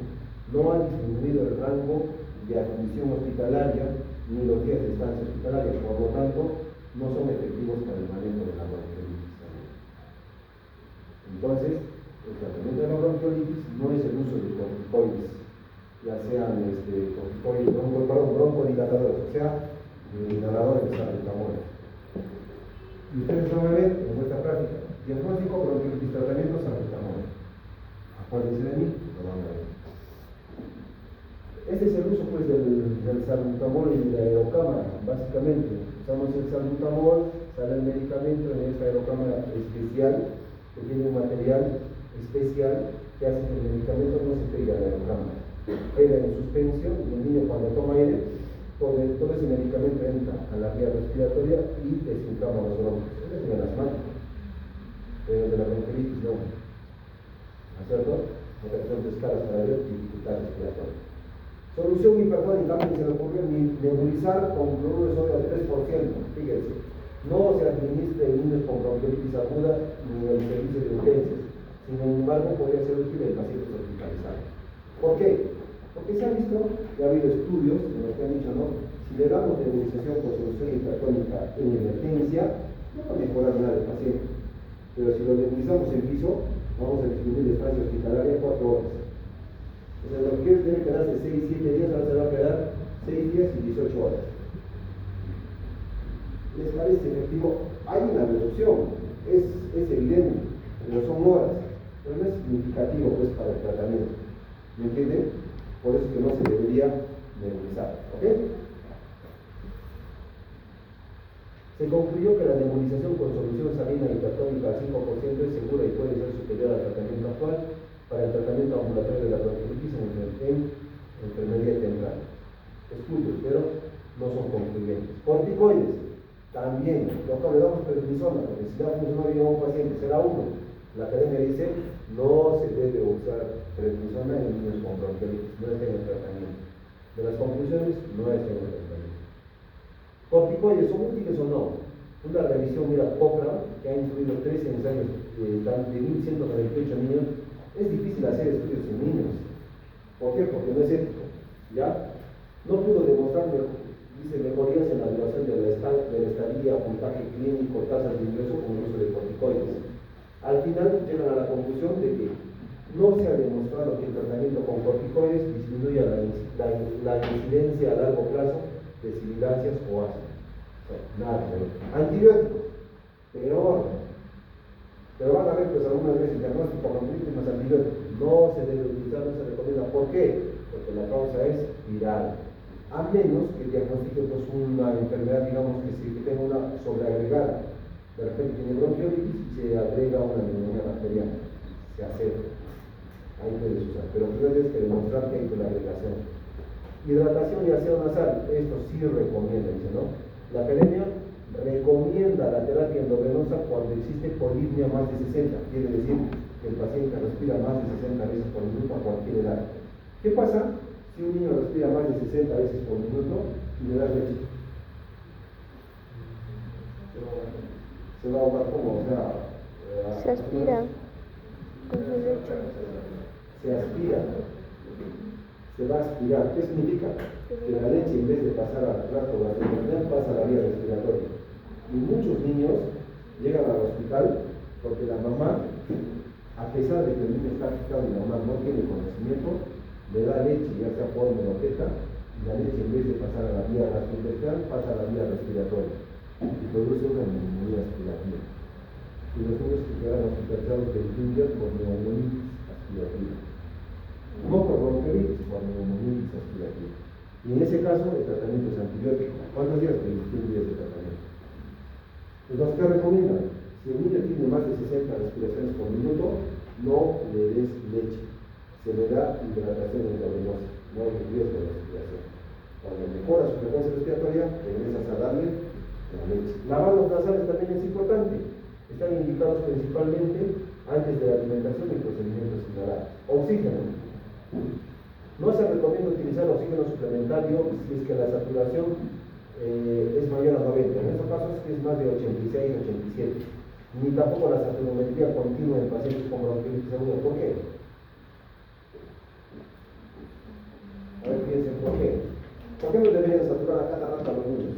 S1: No ha disminuido el rango de admisión hospitalaria ni los días de estancia hospitalaria. Por lo tanto, no son efectivos para el manejo de la bronquiolitis aguda. Entonces, el tratamiento de la bronquiolitis no es el uso de corticoides, ya sean broncodilatadores, o sea, inhaladores de salbutamol. Y ustedes van a ver en vuestra práctica, diagnóstico, bronquiolitis, tratamiento, salbutamol. Acuérdense de mí, lo van a ver. Este es el uso pues, del salbutamol y de la aerocámara, básicamente. Usamos el salbutamol, sale el medicamento en esta aerocámara especial, que tiene un material especial que hace que el medicamento no se pegue a la aerocámara. Queda en suspensión y el niño cuando toma aire, todo ese medicamento entra a la vía respiratoria y desinflama los bronquios. Eso es el asmático, pero de la bronquiolitis no. ¿No es cierto? Operación de escalas para ver dificultad respiratoria. Solución hipertónica, que se le ocurrió nebulizar con cloruro de sodio al 3%. Fíjense, no se administra en niños con bronquiolitis aguda ni en el servicio de urgencias. Sin embargo, podría ser útil en pacientes hospitalizados. ¿Por qué? Porque se ha visto, ya ha habido estudios en los que han dicho, ¿no? Si Si le damos nebulización con solución hipertónica en emergencia, no va a mejorar nada el paciente. Pero si lo nebulizamos en piso, vamos a disminuir el espacio hospitalario a 4 horas. O sea, lo que quiere tener que quedarse 6, 7 días, ahora se va a quedar 6 días y 18 horas. ¿Les parece efectivo? Hay una reducción, es evidente, pero son horas, pero no es significativo pues para el tratamiento. ¿Me entienden? Por eso es que no se debería nebulizar. ¿Ok? Se concluyó que la nebulización con solución salina hipertónica al 5% es segura y puede ser superior al tratamiento actual para el tratamiento ambulatorio de la bronquiolitis en enfermería temprana. Estudios, pero no son concluyentes. Corticoides, también, doctor, le damos prednisona, porque si ya funcionó bien a un paciente, será uno. La academia dice, no se debe usar prednisona en niños con bronquiolitis, no está en el tratamiento. De las conclusiones, no está en el tratamiento. Corticoides, ¿son útiles o no? Una revisión, mira, Cochrane, que ha incluido 13 ensayos de 1.198 niños, es difícil hacer estudios en niños. ¿Por qué? Porque no es ético, ¿ya? No pudo demostrar, dice, mejorías en la duración de la estadía, puntaje clínico, tasas de ingreso con el uso de corticoides. Al final llegan a la conclusión de que no se ha demostrado que el tratamiento con corticoides disminuya la incidencia a largo plazo de sibilancias o asma. Nada, antibióticos, peor. Pero van a ver pues algunas veces diagnóstico bronquiolitis más antibióticos. No se debe utilizar, no se recomienda. ¿Por qué? Porque la causa es viral. A menos que diagnostique pues una enfermedad, digamos que tenga una sobreagregada. De repente tiene bronquiolitis y se agrega una neumonía bacteriana. Se acepta. Ahí puedes usar. Pero tienes que demostrar que hay la agregación. Hidratación y aseo nasal, esto sí recomienda, dice, ¿no? La academia recomienda la terapia endovenosa cuando existe polipnia más de 60, quiere decir que el paciente respira más de 60 veces por minuto a cualquier edad. ¿Qué pasa si un niño respira más de 60 veces por minuto y le da leche? Se va a ahogar como, o sea...
S2: Se aspira con su leche.
S1: Se aspira. Se va a aspirar. ¿Qué significa? Que la leche, en vez de pasar al tracto gastrointestinal, pasa a la vía respiratoria. Y muchos niños llegan al hospital porque la mamá, a pesar de que el niño está agitado y la mamá no tiene conocimiento, le da leche, ya sea por teta, y la leche, en vez de pasar a la vía gastrointestinal, pasa a la vía respiratoria y produce una neumonía aspirativa. Y los niños que quedan hospitalizados del kinder con neumonitis aspirativa. No por bronquiolitis, por neumonitis aspirativa. Y en ese caso, el tratamiento es antibiótico. ¿Cuántos días? 21 días de tratamiento. Entonces, ¿qué recomiendan? Si el niño tiene más de 60 respiraciones por minuto, no le des leche. Se le da hidratación endovenosa. No hay riesgo de respiración. Cuando mejora su frecuencia respiratoria, regresas a darle la leche. Lavados nasales también es importante. Están indicados principalmente antes de la alimentación y procedimientos inhalados. Oxígeno. No se recomienda utilizar oxígeno suplementario si es que la saturación es mayor a 90. En estos casos es más de 86, 87. Ni tampoco la saturametría continua en pacientes con bronquiolitis aguda. ¿Por qué? A ver, piensen, ¿por qué? ¿Por qué no deberían saturar a cada rato a los niños?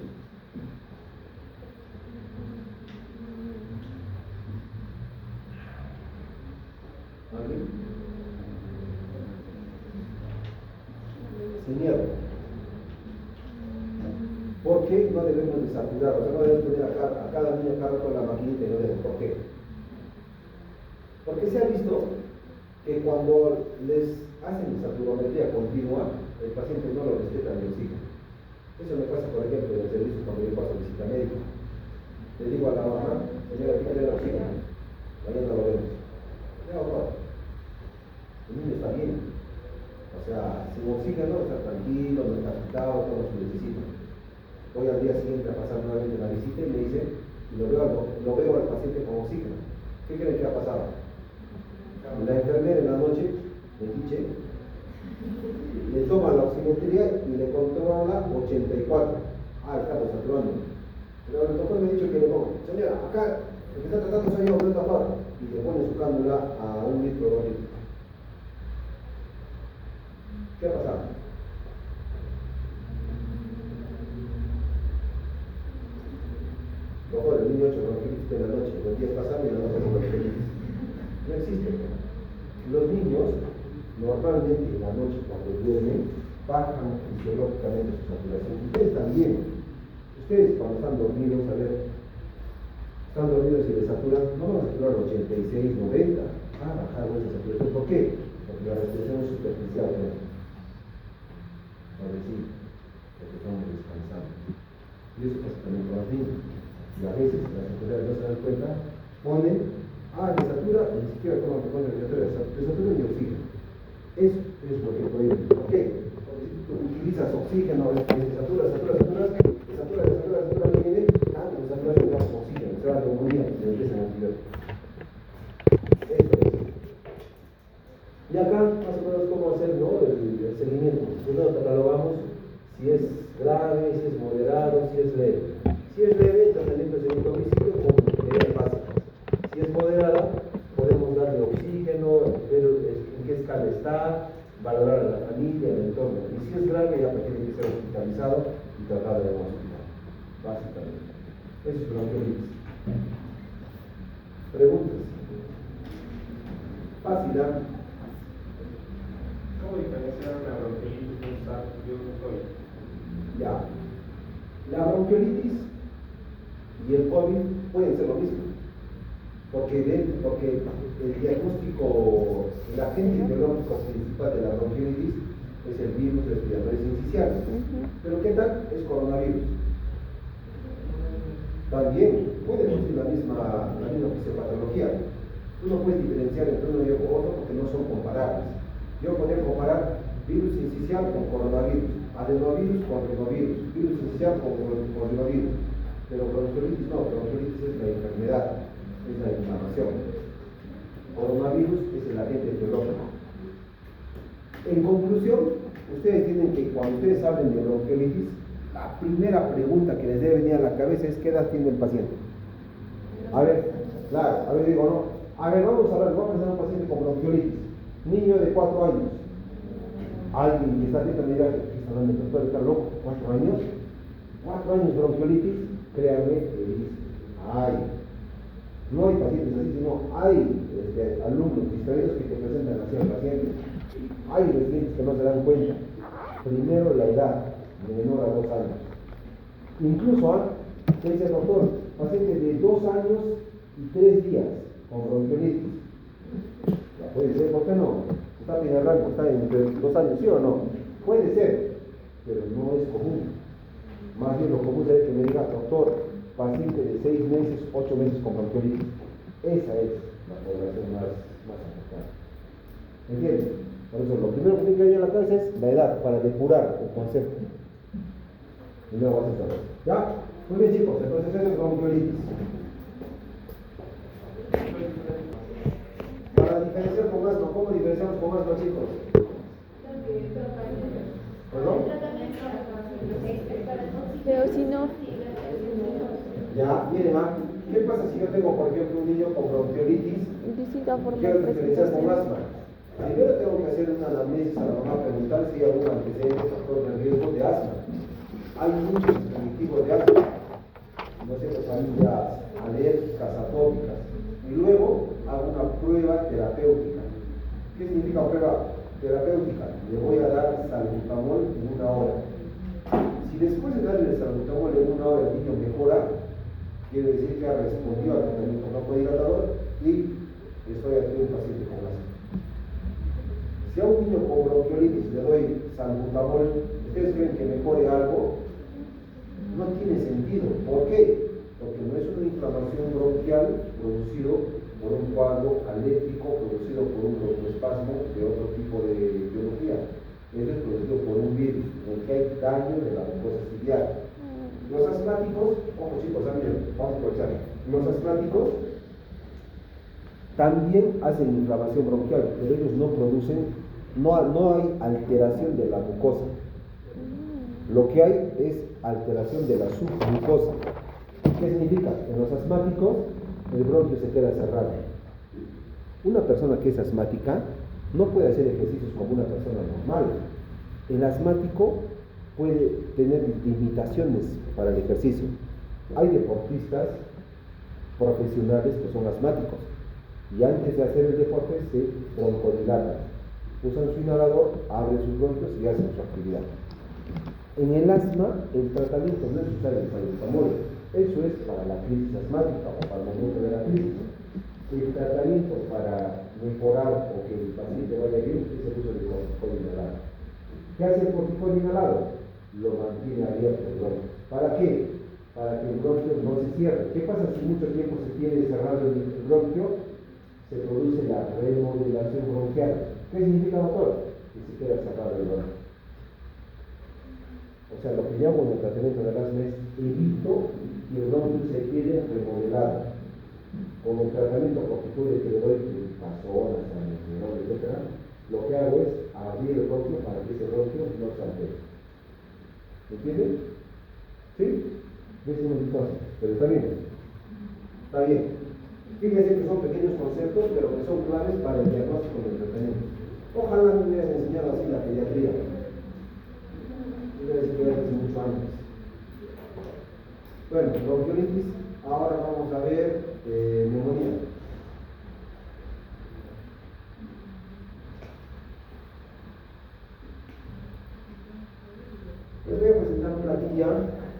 S1: ¿Alguien? Sin miedo. ¿Por qué no debemos de saturar? O sea, no debemos poner a cada niño cada rato la maquinita y no debemos. ¿Por qué? Porque se ha visto que cuando les hacen saturometría continua, el paciente no lo respeta ni oxígeno. Eso me pasa, por ejemplo, en el servicio cuando yo paso visita médica. Le digo a la mamá, señora, quítale el oxígeno. Mañana lo vemos. Ya, doctor. El niño está bien. O sea, sin oxígeno está tranquilo, no está agitado, todo su necesita. Voy al día siguiente a pasar nuevamente la visita y me dice, y lo veo al paciente con oxígeno. ¿Qué creen que ha pasado? La enfermera en la noche, metiche, le toma la oximetría y le controla 84. Ah, estamos saturando. Pero el doctor me ha dicho que le pongo, señora, acá, lo que está tratando soy yo, no está afuera. Y le pone su cánula a 1 litro, 2 litros. ¿Qué ha pasado? el niño 8 bronquiolitis de la noche, los días pasan y la noche con bronquiolitis. No existe. Los niños, normalmente en la noche cuando duermen, bajan fisiológicamente su saturación. Ustedes también. Ustedes cuando están dormidos, a ver, están dormidos y les saturan, no van a saturar 86, 90. Ah, bajar esa saturación. ¿Por qué? Porque la respiración es superficial, ¿no? Ahora sí, porque estamos descansando. Y eso pasa también con los niños. Y a veces las autoridades no se dan cuenta, ponen, de satura, ni siquiera toman de satura ni oxígeno. Eso es lo que prohíben. ¿Por qué? Porque si tú utilizas oxígeno, satura, que viene, con saturación de oxígeno, se va a neumonía, se empiezan a antibióticos. Eso es. Y acá, más o menos, cómo hacer, ¿no? el seguimiento. Primero catalogamos si es grave, si es moderado, si es leve. Si es leve, tratamiento de segundo domicilio con medidas básicas. Si es moderada, podemos darle oxígeno, ver en qué escala está, valorar a la familia, el entorno. Y si es grave, ya tiene que ser hospitalizado y tratado en un hospital. Básicamente. Eso es bronquiolitis. Preguntas. Fácil, ¿ah?
S3: ¿Cómo diferenciar una bronquiolitis de un SARS y un COVID?
S1: Ya. La bronquiolitis y el COVID pueden ser lo mismo. Porque el diagnóstico, el agente biológico principal de la bronquiolitis es el virus respiratorio sincicial. Pero ¿qué tal? Es coronavirus. También puede producir la misma fisiopatología. Tú no puedes diferenciar entre uno y otro porque no son comparables. Yo podría comparar virus sincicial con coronavirus, adenovirus con rinovirus, virus sincicial con rinovirus. Pero bronquiolitis no, bronquiolitis es la enfermedad, es la inflamación. Coronavirus es el agente biológico. En conclusión, ustedes tienen que, cuando ustedes hablen de bronquiolitis, la primera pregunta que les debe venir a la cabeza es: ¿qué edad tiene el paciente? A ver, claro, a ver, digo, no. A ver, vamos a presentar a un paciente con bronquiolitis, niño de 4 años. Alguien que está atento me dirá: ¿qué está hablando el doctor? ¿Está loco? ¿4 años? 4 años bronquiolitis, créanme que dice: ay. No hay pacientes así, sino hay alumnos distraídos que te presentan así al paciente. Hay residentes que no se dan cuenta. Primero la edad, de menor a 2 años. Incluso, ¿qué dice el doctor? Paciente de 2 años y 3 días con bronquiolitis. Ya puede ser, ¿por qué no? Está en el rango, está entre 2 años, ¿sí o no? Puede ser, pero no es común. Más bien lo común es que me diga: doctor, paciente de 6 meses, 8 meses con bronquiolitis. Esa es la población más afectada. ¿Entiendes? Por eso lo primero que tiene que ir a la cabeza es la edad, para depurar el concepto. Y luego vas a saber. ¿Ya? Muy bien, chicos, entonces eso es bronquiolitis. Para diferenciar con asma, ¿cómo diferenciamos con asma, chicos? ¿Perdón?
S2: Pero si no,
S1: Ya, miren, ¿qué pasa si yo tengo, por ejemplo, un niño con bronquiolitis?
S2: distinta forma
S1: Quiero
S2: de
S1: diferenciar con
S2: presentación.
S1: asma. Primero tengo que hacer una anamnesis a la mamá, preguntar si hay algún antecedente factor de riesgo de asma. Hay muchos primitivos de asma, no sé, familias alérgicas, atópicas. Y luego hago una prueba terapéutica. ¿Qué significa prueba terapéutica? Le voy a dar salbutamol en 1 hora. Si después de darle el salbutamol en 1 hora el niño mejora, quiere decir que ha respondido al tratamiento broncohidrator y estoy aquí un paciente con asma. Si a un niño con bronquiolitis le doy salbutamol, ¿ustedes creen que mejore algo? No tiene sentido. ¿Por qué? Porque no es una inflamación bronquial producido por un cuadro alérgico, producido por un broncoespasmo de otro tipo de biología. Eso es producido por un virus, en el que hay daño de la mucosa ciliar. Los asmáticos, ojo chicos, miren, vamos a aprovechar. Los asmáticos también hacen inflamación bronquial, pero ellos no producen, no hay alteración de la mucosa. Lo que hay es alteración de la submucosa. ¿Qué significa? En los asmáticos el bronquio se queda cerrado. Una persona que es asmática no puede hacer ejercicios como una persona normal. El asmático puede tener limitaciones para el ejercicio. Hay deportistas profesionales que son asmáticos y antes de hacer el deporte se broncodilatan. Usan su inhalador, abren sus bronquios y hacen su actividad. En el asma, el tratamiento no es usar el salbutamol. Eso es para la crisis asmática o para el momento de la crisis. El tratamiento para mejorar o que el paciente vaya bien es el uso de corticoide inhalado. ¿Qué hace el corticoide inhalado? Lo mantiene abierto el bronquio. ¿Para qué? Para que el bronquio no se cierre. ¿Qué pasa si mucho tiempo se tiene cerrado el bronquio? Se produce la remodelación bronquial. ¿Qué significa, doctor? Que se queda cerrado el bronquio. O sea, lo que yo hago en el tratamiento del asma es evito que el bronquio se quede remodelado. Con el tratamiento corticoide que le doy, pasonas, salmeterol, etc., lo que hago es abrir el bronquio para que ese bronquio no se altere. ¿Entienden? ¿Sí? Pero está bien. Está bien. Fíjense que son pequeños conceptos, pero que son claves para el diagnóstico del tratamiento. Ojalá me hubieran enseñado así la pediatría. Debe ser hace mucho antes. Bueno, bronquiolitis. Ahora vamos a ver neumonía. Les voy a presentar una guía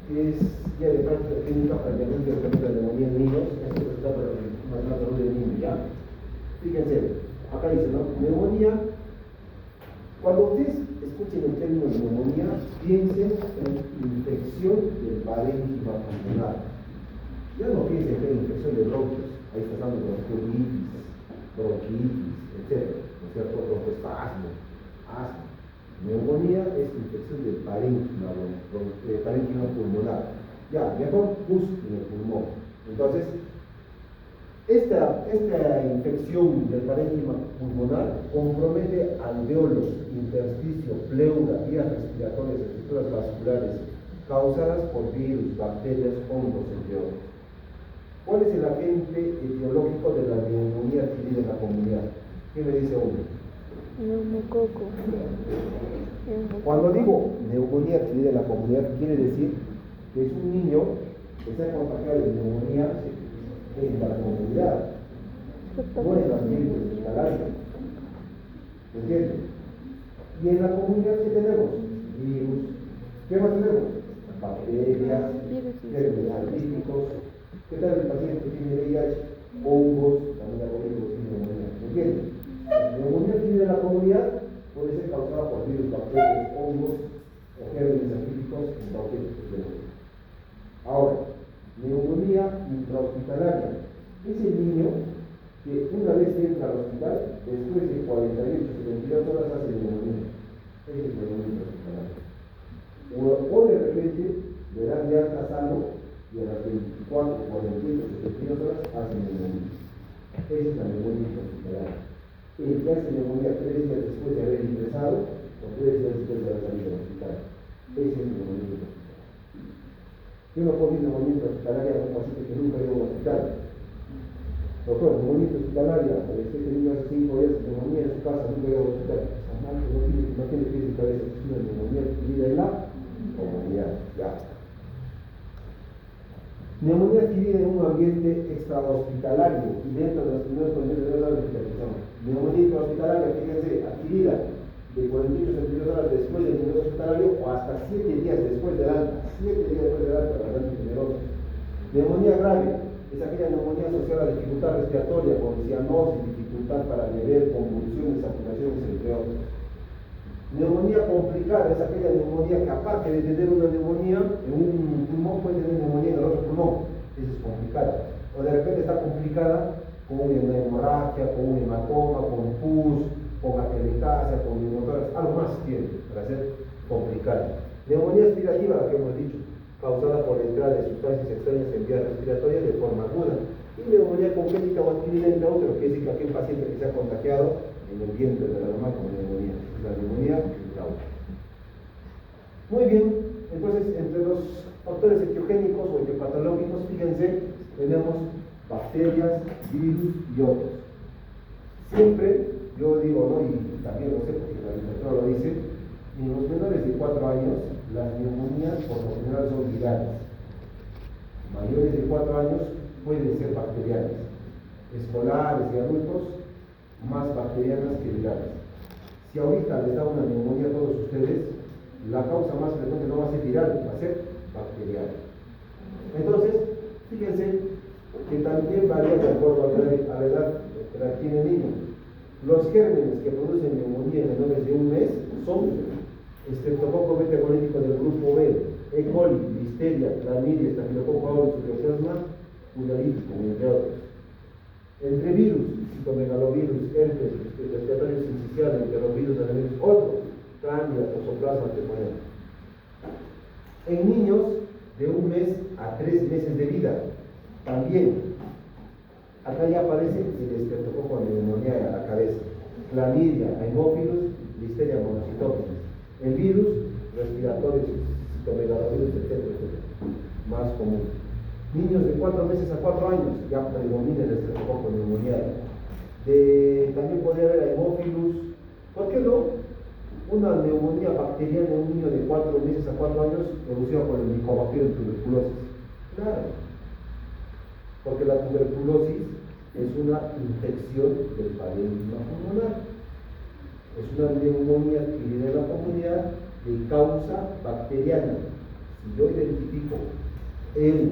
S1: que es guía de práctica clínica para el diagnóstico de neumonía en niños. Esto es resultado de la salud del niño, ¿ya? Fíjense, acá dice, ¿no? Neumonía. Cuando ustedes escuchen el término de neumonía, piensen en infección del parénquima pulmonar. Ya no piensen que hay infección de bronquios, ahí está hablando de bronquitis, etc. ¿No es cierto? Broncoespasmo, asma. Neumonía es infección del parénquima pulmonar. Ya, mejor busquen el pulmón. Entonces, esta infección del parénquima pulmonar compromete alveolos, intersticio, pleura, vías respiratorias, estructuras vasculares, causadas por virus, bacterias, hongos, entre otros. ¿Cuál es el agente etiológico de la neumonía adquirida en la comunidad? ¿Qué me dice uno?
S2: Neumococo.
S1: Cuando digo neumonía adquirida en la comunidad, quiere decir que es un niño que se ha contagiado de neumonía en la comunidad, no en el ambiente hospitalario. ¿Me entienden? Y en la comunidad, ¿qué tenemos? Virus. ¿Qué más tenemos? Bacterias, gérmenes alvíticos. ¿Qué tal el paciente que tiene VIH? Hongos, también la COVID tiene neumonía. ¿Me entienden? La neumonía que tiene la comunidad puede ser causada por virus, bacterias, hongos o gérmenes alvíticos en cualquier tipo. Ahora, neumonía intrahospitalaria. Es el niño que una vez entra al hospital, después de 48 72 horas hace neumonía. Ese es el neumonía intrahospitalaria. O de repente le dan de alta sano y a las 24, 48, 72 horas hace neumonía. Esa es la neumonía intrahospitalaria. El que hace neumonía 3 días después de haber ingresado o 3 días después de haber salido del hospital. Ese es el neumonía intrahospitalaria. Yo no puedo ir neumonía intrahospitalaria a un paciente que nunca ha ido a un hospital. Doctor, neumonía intrahospitalaria, este niño hace 5 días de neumonía en su casa, nunca ha ido a un hospital. No tiene pies y cabeza, es una neumonía adquirida en la comunidad. Ya. Neumonía adquirida en un ambiente extrahospitalario y dentro de los primeros condiciones de la hospitalización. Neumonía intrahospitalaria, fíjense, adquirida de 48 72 horas después del ingreso hospitalario o hasta 7 días después del alta. 7 días después del alta, bastante generosa. Neumonía grave es aquella neumonía asociada a dificultad respiratoria, con cianosis, dificultad para beber, convulsiones, saturaciones, entre otros. Neumonía complicada es aquella neumonía que, aparte de tener una neumonía en un pulmón, puede tener neumonía en el otro pulmón. Eso es complicada. O de repente está complicada con una hemorragia, con un hematoma, con pus, con atelectasia, con neumotórax, algo más tiene para ser complicada. Neumonía aspirativa, la que hemos dicho, causada por la entrada de sustancias extrañas en vías respiratorias de forma aguda. Y neumonía congénita o adquirida, entre otros, que es decir, que aquel paciente que se ha contagiado en el vientre de la mamá con neumonía. La neumonía grave. Muy bien, entonces entre los factores etiogénicos o etiopatológicos, fíjense, tenemos bacterias, virus y otros. Siempre, yo digo, ¿no? Y también lo sé porque la literatura lo dice, en los menores de 4 años, las neumonías por lo general son virales. Mayores de 4 años, pueden ser bacterianas, escolares y adultos, más bacterianas que virales. Si ahorita les da una neumonía a todos ustedes, la causa más frecuente no va a ser viral, va a ser bacteriana. Entonces, fíjense que también varía de acuerdo a la edad que la tiene el niño. Los gérmenes que producen neumonía en menores de un mes son estreptococo beta hemolítico del grupo B, E. coli, listeria, clamidia, estafilococo aureus, plasma, pulmonítico, entre otros. Entre virus, citomegalovirus, herpes, respiratorio sincicial, enterovirus, adenovirus, otros, cándida, toxoplasma, pneumonitis. En niños de 1 mes a 3 meses de vida, también, acá ya aparece el estreptococo neumoniae a la cabeza, clamidia, hemófilos, listeria monocytogenes. El virus, respiratorio, citomegalovirus, etcétera, más común. Niños de 4 meses a 4 años ya predomina el estreptococo neumoniae. También podría haber hemófilos. ¿Por qué no? Una neumonía bacteriana en un niño de 4 meses a 4 años producida por el Mycobacterium tuberculosis. Claro, porque la tuberculosis es una infección del parénquima pulmonar. Es una neumonía adquirida en la comunidad de causa bacteriana. Si yo identifico el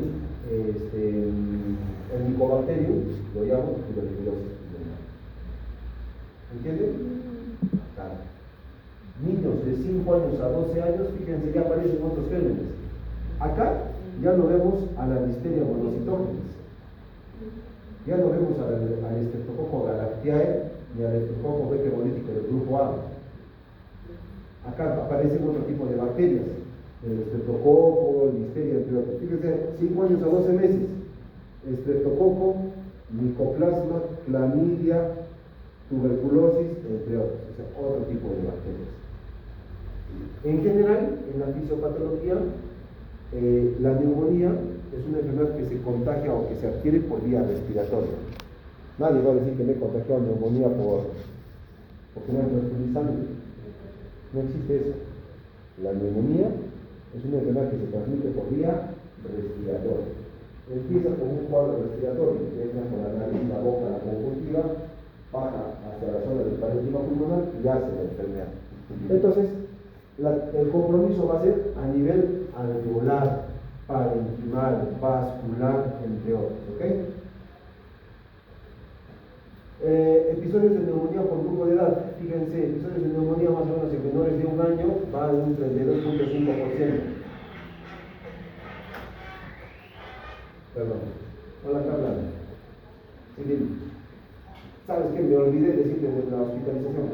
S1: Mycobacterium, lo llamo tuberculosis pulmonar. ¿Entienden? Claro. Niños de 5 años a 12 años, fíjense, ya aparecen otros gérmenes. Acá ya no vemos a la listeria monocytogenes, ya no vemos al estreptococo galactiae ni al estreptococo beta hemolítico del grupo A. Acá aparecen otro tipo de bacterias, el estreptococo, listeria, entre otros. Fíjense, 5 años a 12 meses, estreptococo, micoplasma, clamidia, tuberculosis, entre otros, o sea, otro tipo de bacterias. En general, en la fisiopatología, la neumonía es una enfermedad que se contagia o que se adquiere por vía respiratoria. Nadie va a decir que me he contagiado neumonía porque no me sangre. No existe eso. La neumonía es una enfermedad que se transmite por vía respiratoria. Empieza con un cuadro respiratorio, que entra con la nariz, la boca, la conjuntiva, baja hacia la zona del parénquima pulmonar y hace la enfermedad. Entonces, el compromiso va a ser a nivel alveolar, parenquimal, vascular, entre otros. ¿Ok? Episodios de neumonía por grupo de edad. Fíjense, episodios de neumonía más o menos en menores de 1 año van en un 32.5%. Perdón. Hola, Carla. Sí, dime. ¿Sabes qué? Me olvidé decirte de la hospitalización.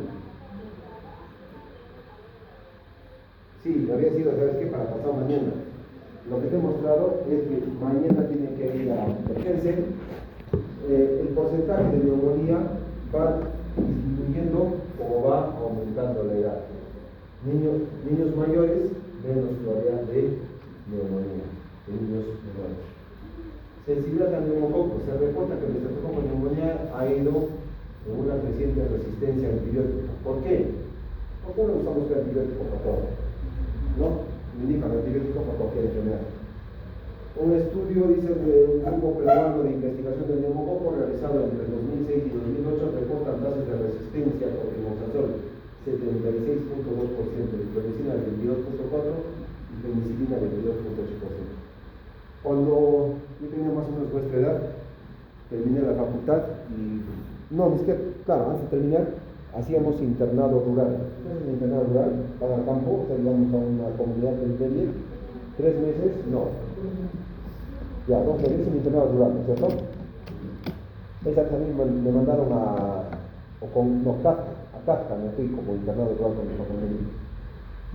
S1: Sí, había sido, ¿sabes qué? Para pasado mañana. Lo que te he mostrado es que mañana tienen que ir a emergencia. El porcentaje de neumonía va disminuyendo o va aumentando la edad. Niños mayores, menos probabilidad de neumonía, de niños menores. Sensibilidad al neumococo. Se reporta que el estreptococo neumonía ha ido en una creciente resistencia a antibióticos. ¿Por qué? ¿Por qué no usamos el antibiótico para todo? ¿No? Indican antibióticos para cualquier enfermedad. Un estudio, dice, de un grupo peruano de investigación del neumococo realizado entre 2006 y 2008 reportan tasas de resistencia por trimoxazol 76.2%, ivermectina 22.4% y penicilina 22.8%. Cuando yo tenía más o menos vuestra edad, terminé la facultad y no, es que, claro, antes de terminar, hacíamos internado rural. ¿Qué es internado rural? Van al campo, salíamos a una comunidad periferia, 3 meses, no. Ya, 2 meses en internado rural, ¿no es cierto? Esa también me mandaron a Casca, me fui como internado rural con mi familia.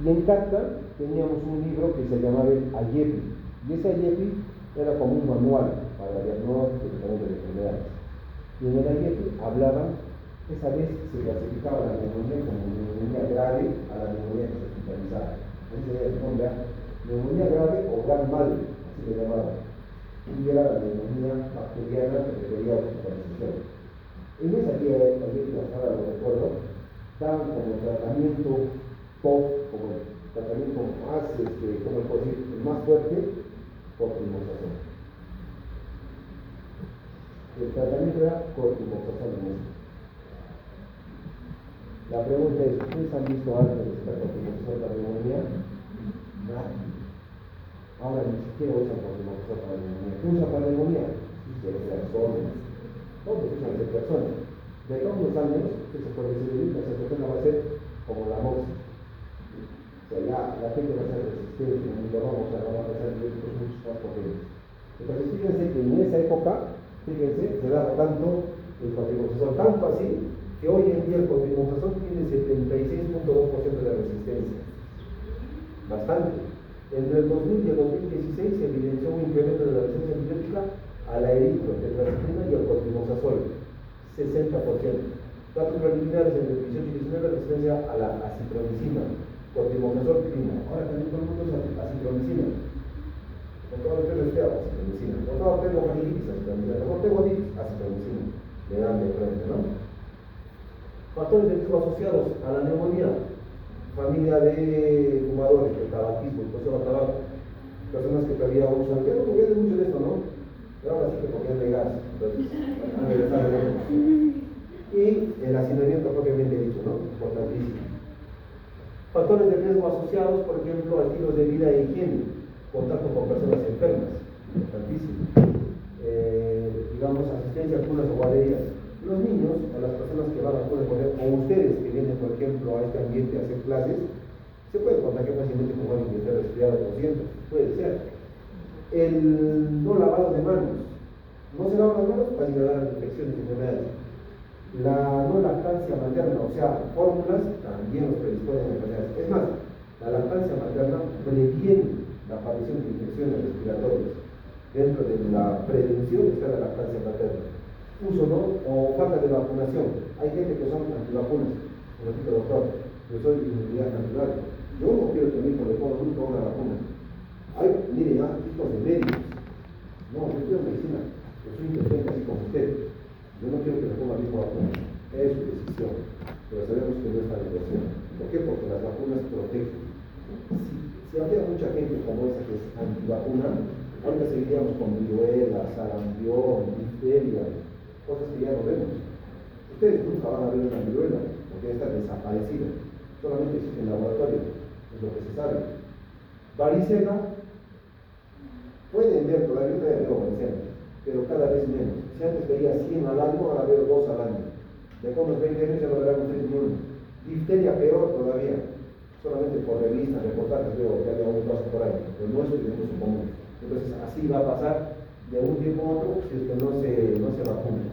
S1: Y en Casca teníamos un libro que se llamaba el AYEPI. Y ese AYEPI era como un manual para diagnóstico y tratamiento de enfermedades. Y en el AYEPI hablaban. Esa vez se clasificaba la neumonía como neumonía grave a la neumonía que se hospitalizaba. Ese era el nombre, neumonía grave o gran mal, así le llamaban. Y era la neumonía bacteriana que requería hospitalización. En esa guía, ahora lo recuerdo, daban como tratamiento top, como el tratamiento más, como el más fuerte, por trimoxazol. El tratamiento era corticosteroides. La pregunta es, ¿ustedes han visto algo de esta corticosteroide para la neumonía? Nadie. Ahora ni siquiera usan corticosteroide para la neumonía. ¿Qué usan para la neumonía? Ceftriaxona. Todos usan ceftriaxona. De acá a unos años, que se puede decir, la ceftriaxona va a ser como la moxa. O sea, ya la gente va a ser resistente, y vamos a pasar muchos más potentes. Entonces, fíjense que en esa época, se daba tanto el corticosteroide, tanto así, que hoy en día el corticosteroide tiene 76.2% de resistencia. Bastante. Entre el 2000 y el 2016 se evidenció un incremento de la resistencia antibiótica a la eritrotetracyclina y al corticosteroide, 60%. Datos preliminares entre el 18 y 19, resistencia a la acitromicina, corticosteroide clima. Ahora también todo el mundo usa acitromicina. Por todo lo que resfriado, acitromicina. Por todo tengo faringitis, acitromicina. Por tengo otitis, acitromicina. Le dan de frente, ¿no? Factores de riesgo asociados a la neumonía. Familia de fumadores, de tabaquismo, exposición al tabaco. Personas que todavía usan, que no conviene mucho de esto, ¿no? Pero ahora sí que podían de gas. Entonces, y el hacinamiento propiamente dicho, ¿no? Importantísimo. Factores de riesgo asociados, por ejemplo, a estilos de vida e higiene, contacto con personas enfermas, importantísimo. Digamos, asistencia a curas o guarderías. Los niños o las personas que van a curas o ustedes que vienen, por ejemplo, a este ambiente a hacer clases, se pueden contagiar fácilmente con alguien que esté resfriado o tosiendo, puede ser. El no lavado de manos. No se lavan las manos para generar infecciones y enfermedades. La no lactancia materna, o sea, fórmulas, también los predisponen a enfermedades. Es más, la lactancia materna previene la aparición de infecciones respiratorias. Dentro de la prevención está la lactancia materna. Uso, ¿no? O falta de vacunación. Hay gente que son antivacunas. Como dice el doctor, yo soy inmunidad natural. Yo no quiero que mi hijo le ponga nunca una vacuna. Mire, ya, hijos de médicos. No, yo quiero medicina. Yo soy inteligente así como usted. Yo no quiero que le ponga mi hijo vacuna. Es su decisión. Pero sabemos que no es la negociación. ¿Por qué? Porque las vacunas protegen. Si había mucha gente como esa que es antivacuna, ahorita seguiríamos con viruela, sarampión, difteria, cosas que ya no vemos. Ustedes nunca van a ver una viruela, porque ya está desaparecida. Solamente existe en el laboratorio, es lo que se sabe. Varicela, pueden ver, todavía veo varicela, pero cada vez menos. Si antes veía 100 al año, ahora veo 2 al año. De acá unos 20 años ya no verán 3 ni 1. Difteria peor todavía. Solamente por revistas, reportajes veo que había un caso por ahí, pero no es un uso común. Entonces así va a pasar de un tiempo a otro si es que no se vacuna.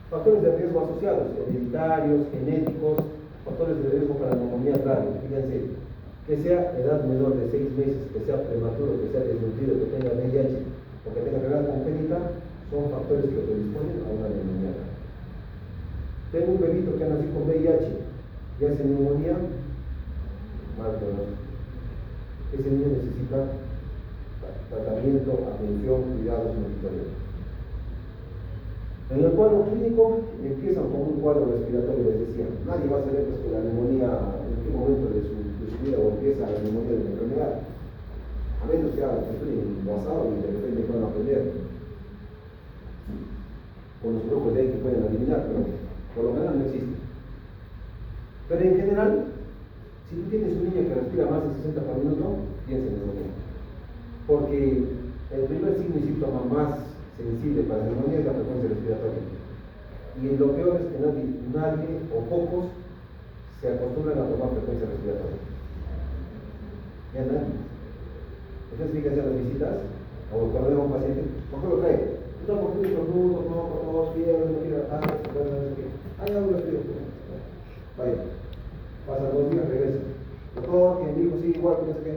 S1: Factores de riesgo asociados, hereditarios, genéticos, factores de riesgo para la neumonía grave. Fíjense, que sea edad menor de 6 meses, que sea prematuro, que sea desnutrido, que tenga VIH o que tenga enfermedad congénita, son factores que predisponen a una neumonía grave. Tengo un bebito que ha nacido con VIH y hace neumonía, mal pronóstico. Ese niño necesita tratamiento, atención, cuidados monitoreos. En el cuadro clínico empiezan con un cuadro respiratorio, les decía. Nadie va a saber pues, que la neumonía, en qué momento de su vida o empieza la neumonía de la enfermedad. A menos que estén basados y de repente puedan aprender con los grupos de ahí que pueden adivinar, pero por lo general no existe. Pero en general, si tú tienes un niño que respira más de 60 por minuto, piensa en neumonía. Porque el primer signo y síntoma más sensible para la neumonía es la frecuencia respiratoria. Y lo peor es que nadie o pocos se acostumbran a tomar frecuencia respiratoria. Ya nadie. Entonces, fíjense en las visitas, o cuando veo a un paciente, ¿por qué lo trae? Está por ti, por nudo, no, por todos, fiebre, no quiere atacar, no sé qué. Hay algo de frío. Vaya. Pasan 2 días, regresa. Doctor, que me dijo, sí, igual, no sé qué.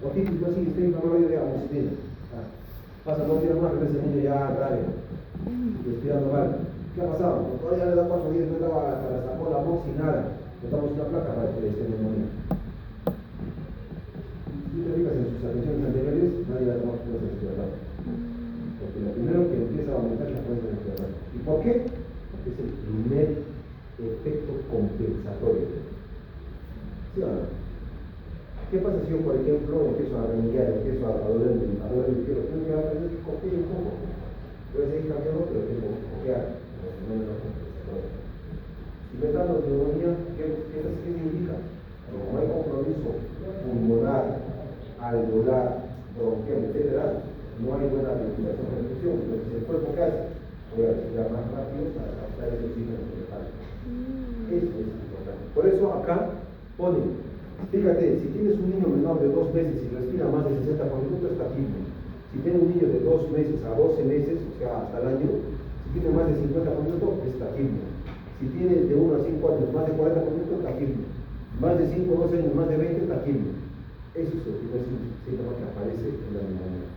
S1: Otitis, no, sí, estoy inflamado de amoxicilina. Pasan 2 días más, regresa el niño ya grave, respirando mal. ¿Qué ha pasado? Doctor, ya le da 4 días, no estaba para sacó la mox y nada. Botamos una placa para que le esté neumonía. Si te fijas en sus atenciones anteriores, nadie va a tomar frecuencia respiratoria. Porque lo primero que empieza a aumentar es la frecuencia respiratoria. ¿Y por qué? Porque es el primer efecto compensatorio. ¿Sí o no? ¿Qué pasa si yo, por ejemplo, empiezo a renguear, empiezo a doler el pelo? Tengo que aprender que coger un poco. Puede seguir cambiando, pero tengo que copiar. Si me está dando neumonía, ¿qué significa? Como hay compromiso pulmonar, alveolar, bronquial, etc., no hay buena ventilación de reducción. Entonces, el cuerpo ¿qué hace? Voy a respirar más rápido para captar ese oxígeno que me falta. Eso es importante. Por eso acá ponen, fíjate, si tienes un niño menor de 2 meses y respira más de 60 por minuto, está tibio. Si tienes un niño de 2 meses a 12 meses, o sea, hasta el año, si tiene más de 50 por minuto, está tibio. Si tiene de 1 a 5 años más de 40 por minuto, está tibio. Más de 5 o 12 años, más de 20, está tibio. Eso es el primer síntoma que aparece en la neumonía.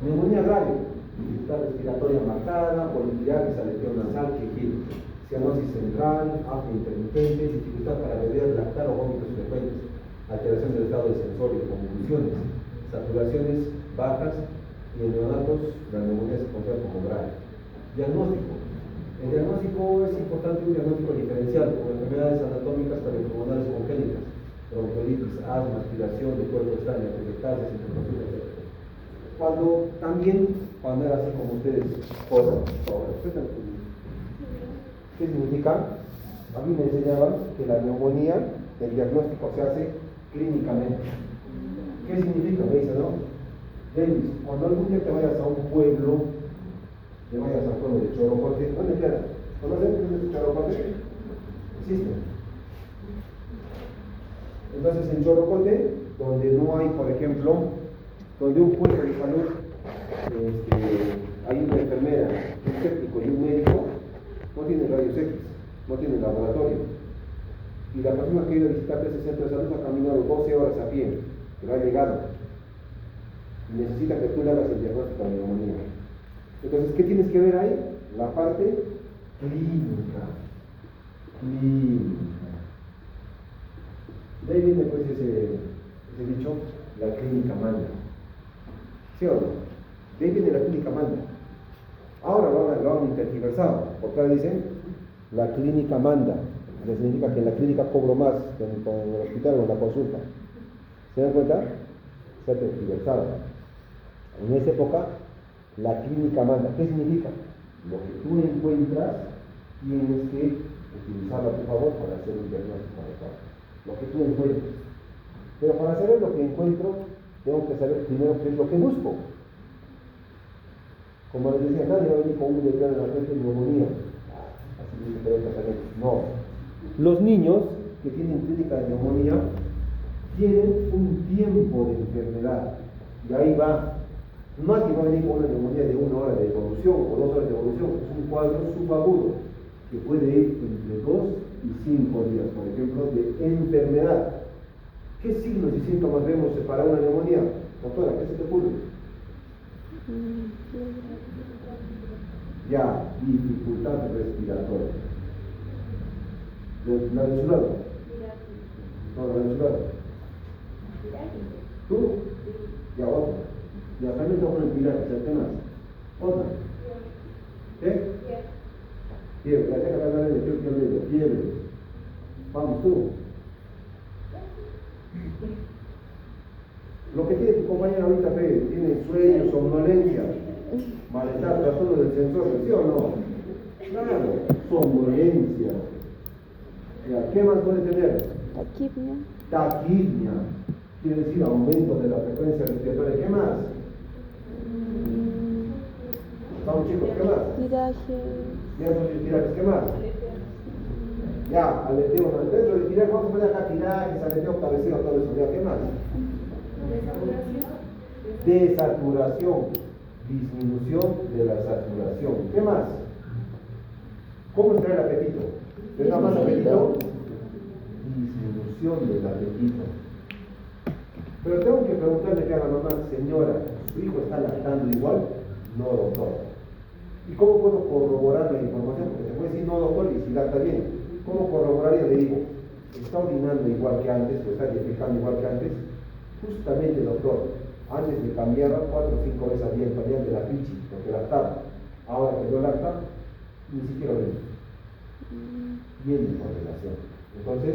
S1: Neumonía grave, dificultad respiratoria marcada, politriasis, aleteo nasal, quejido, cianosis central, apnea intermitente, dificultad para beber, lactar o vómitos frecuentes, alteración del estado de sensorio, convulsiones, saturaciones bajas y en neonatos la neumonía se considera como grave. Diagnóstico. El diagnóstico es importante, un diagnóstico diferencial con enfermedades anatómicas cardiopulmonares congénitas, bronquiolitis, asma, aspiración de cuerpo extraño, atelectasis, hipertensión, etc. Cuando era así como ustedes posan ahora. ¿Qué significa? A mí me enseñaban que la neumonía, el diagnóstico se hace clínicamente. ¿Qué significa? Me dice, ¿no? Davis, cuando algún día te vayas a un pueblo, te vayas al pueblo de Chorocote, ¿dónde queda? ¿Conocen qué es Chorocote? Existe. Entonces en Chorocote, donde no hay, por ejemplo, donde un puesto de salud, hay una enfermera, un técnico y un médico, no tienen rayos X, no tienen laboratorio. Y la persona que ha ido a visitar ese centro de salud ha caminado 12 horas a pie, pero ha llegado. Y necesita que tú le hagas el diagnóstico de neumonía. Entonces, ¿qué tienes que ver ahí? La parte clínica. De ahí viene pues ese dicho, la clínica manda. ¿Sí o no? De ahí viene la clínica manda. Ahora lo han tergiversado, porque ahora dicen, la clínica manda. Eso significa que en la clínica cobro más que en el hospital o en la consulta. ¿Se dan cuenta? Se ha tergiversado. En esa época, la clínica manda. ¿Qué significa? Lo que tú encuentras, tienes que utilizarlo a tu favor para hacer un diagnóstico adecuado. Lo que tú encuentres. Pero para saber lo que encuentro, tengo que saber primero qué es lo que busco. Como les decía, nadie va a venir con un letrero en la frente de neumonía. Así dice, pero no. Los niños que tienen clínica de neumonía tienen un tiempo de enfermedad. Y ahí va. Nadie va a venir con una neumonía de 1 hora de evolución o 2 horas de evolución. Es un cuadro subagudo que puede ir entre 2 y 5 días, por ejemplo, de enfermedad. ¿Qué signos y síntomas vemos para una neumonía? Doctora, ¿qué se te ocurre? Ya, dificultad respiratoria. ¿La de su lado? No, la de su lado. ¿Tú? Ya, otra. Ya, también te ponen pilates, ¿qué más? Otra. ¿Qué? Fiebre, ya déjame hablar de fiebre. Vamos, tú. Lo que tiene tu compañera ahorita, Fede, tiene sueño, somnolencia, malestar, trastorno del sensor, ¿sí o no? Claro, somnolencia. Ya, ¿qué más puede tener?
S2: Taquipnia.
S1: Taquipnia, quiere decir aumento de la frecuencia respiratoria. ¿Qué más? Vamos chicos, ¿qué más? Tirajes, ¿qué más? Ya, aleteo, dentro de tiraje, vamos a poner acá tirajes, aleteo, cabeceo, todo eso, ya, ¿qué más? Desaturación, disminución de la saturación. ¿Qué más? ¿Cómo está el apetito? ¿Tendrá más apetito? Disminución del apetito. Pero tengo que preguntarle que a la mamá, señora, ¿su hijo está lactando igual? No, doctor. ¿Y cómo puedo corroborar la información? Porque te puede decir no, doctor, y si lacta bien. ¿Cómo corroboraría? Le digo, ¿está orinando igual que antes o está defecando igual que antes? Justamente, doctor, antes de cambiar 4 o 5 veces al día el pañal de la pichi, porque lactaba. Ahora que no lacta, ni siquiera orina. Viene con relación. Entonces,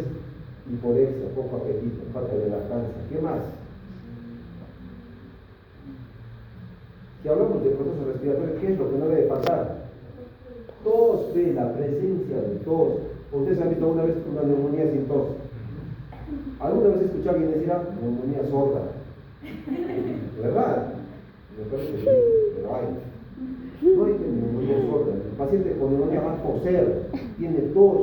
S1: hiporexia, poco apetito, falta de lactancia. ¿Qué más? Si hablamos de proceso respiratorio, ¿qué es lo que no debe faltar? Tos, ve, la presencia de tos. ¿Ustedes han visto alguna vez una neumonía sin tos? ¿Alguna vez escuché a alguien decir neumonía sorda? ¿Verdad? Me parece que sí, pero hay. No hay neumonía sorda. El paciente con neumonía va a toser, tiene tos,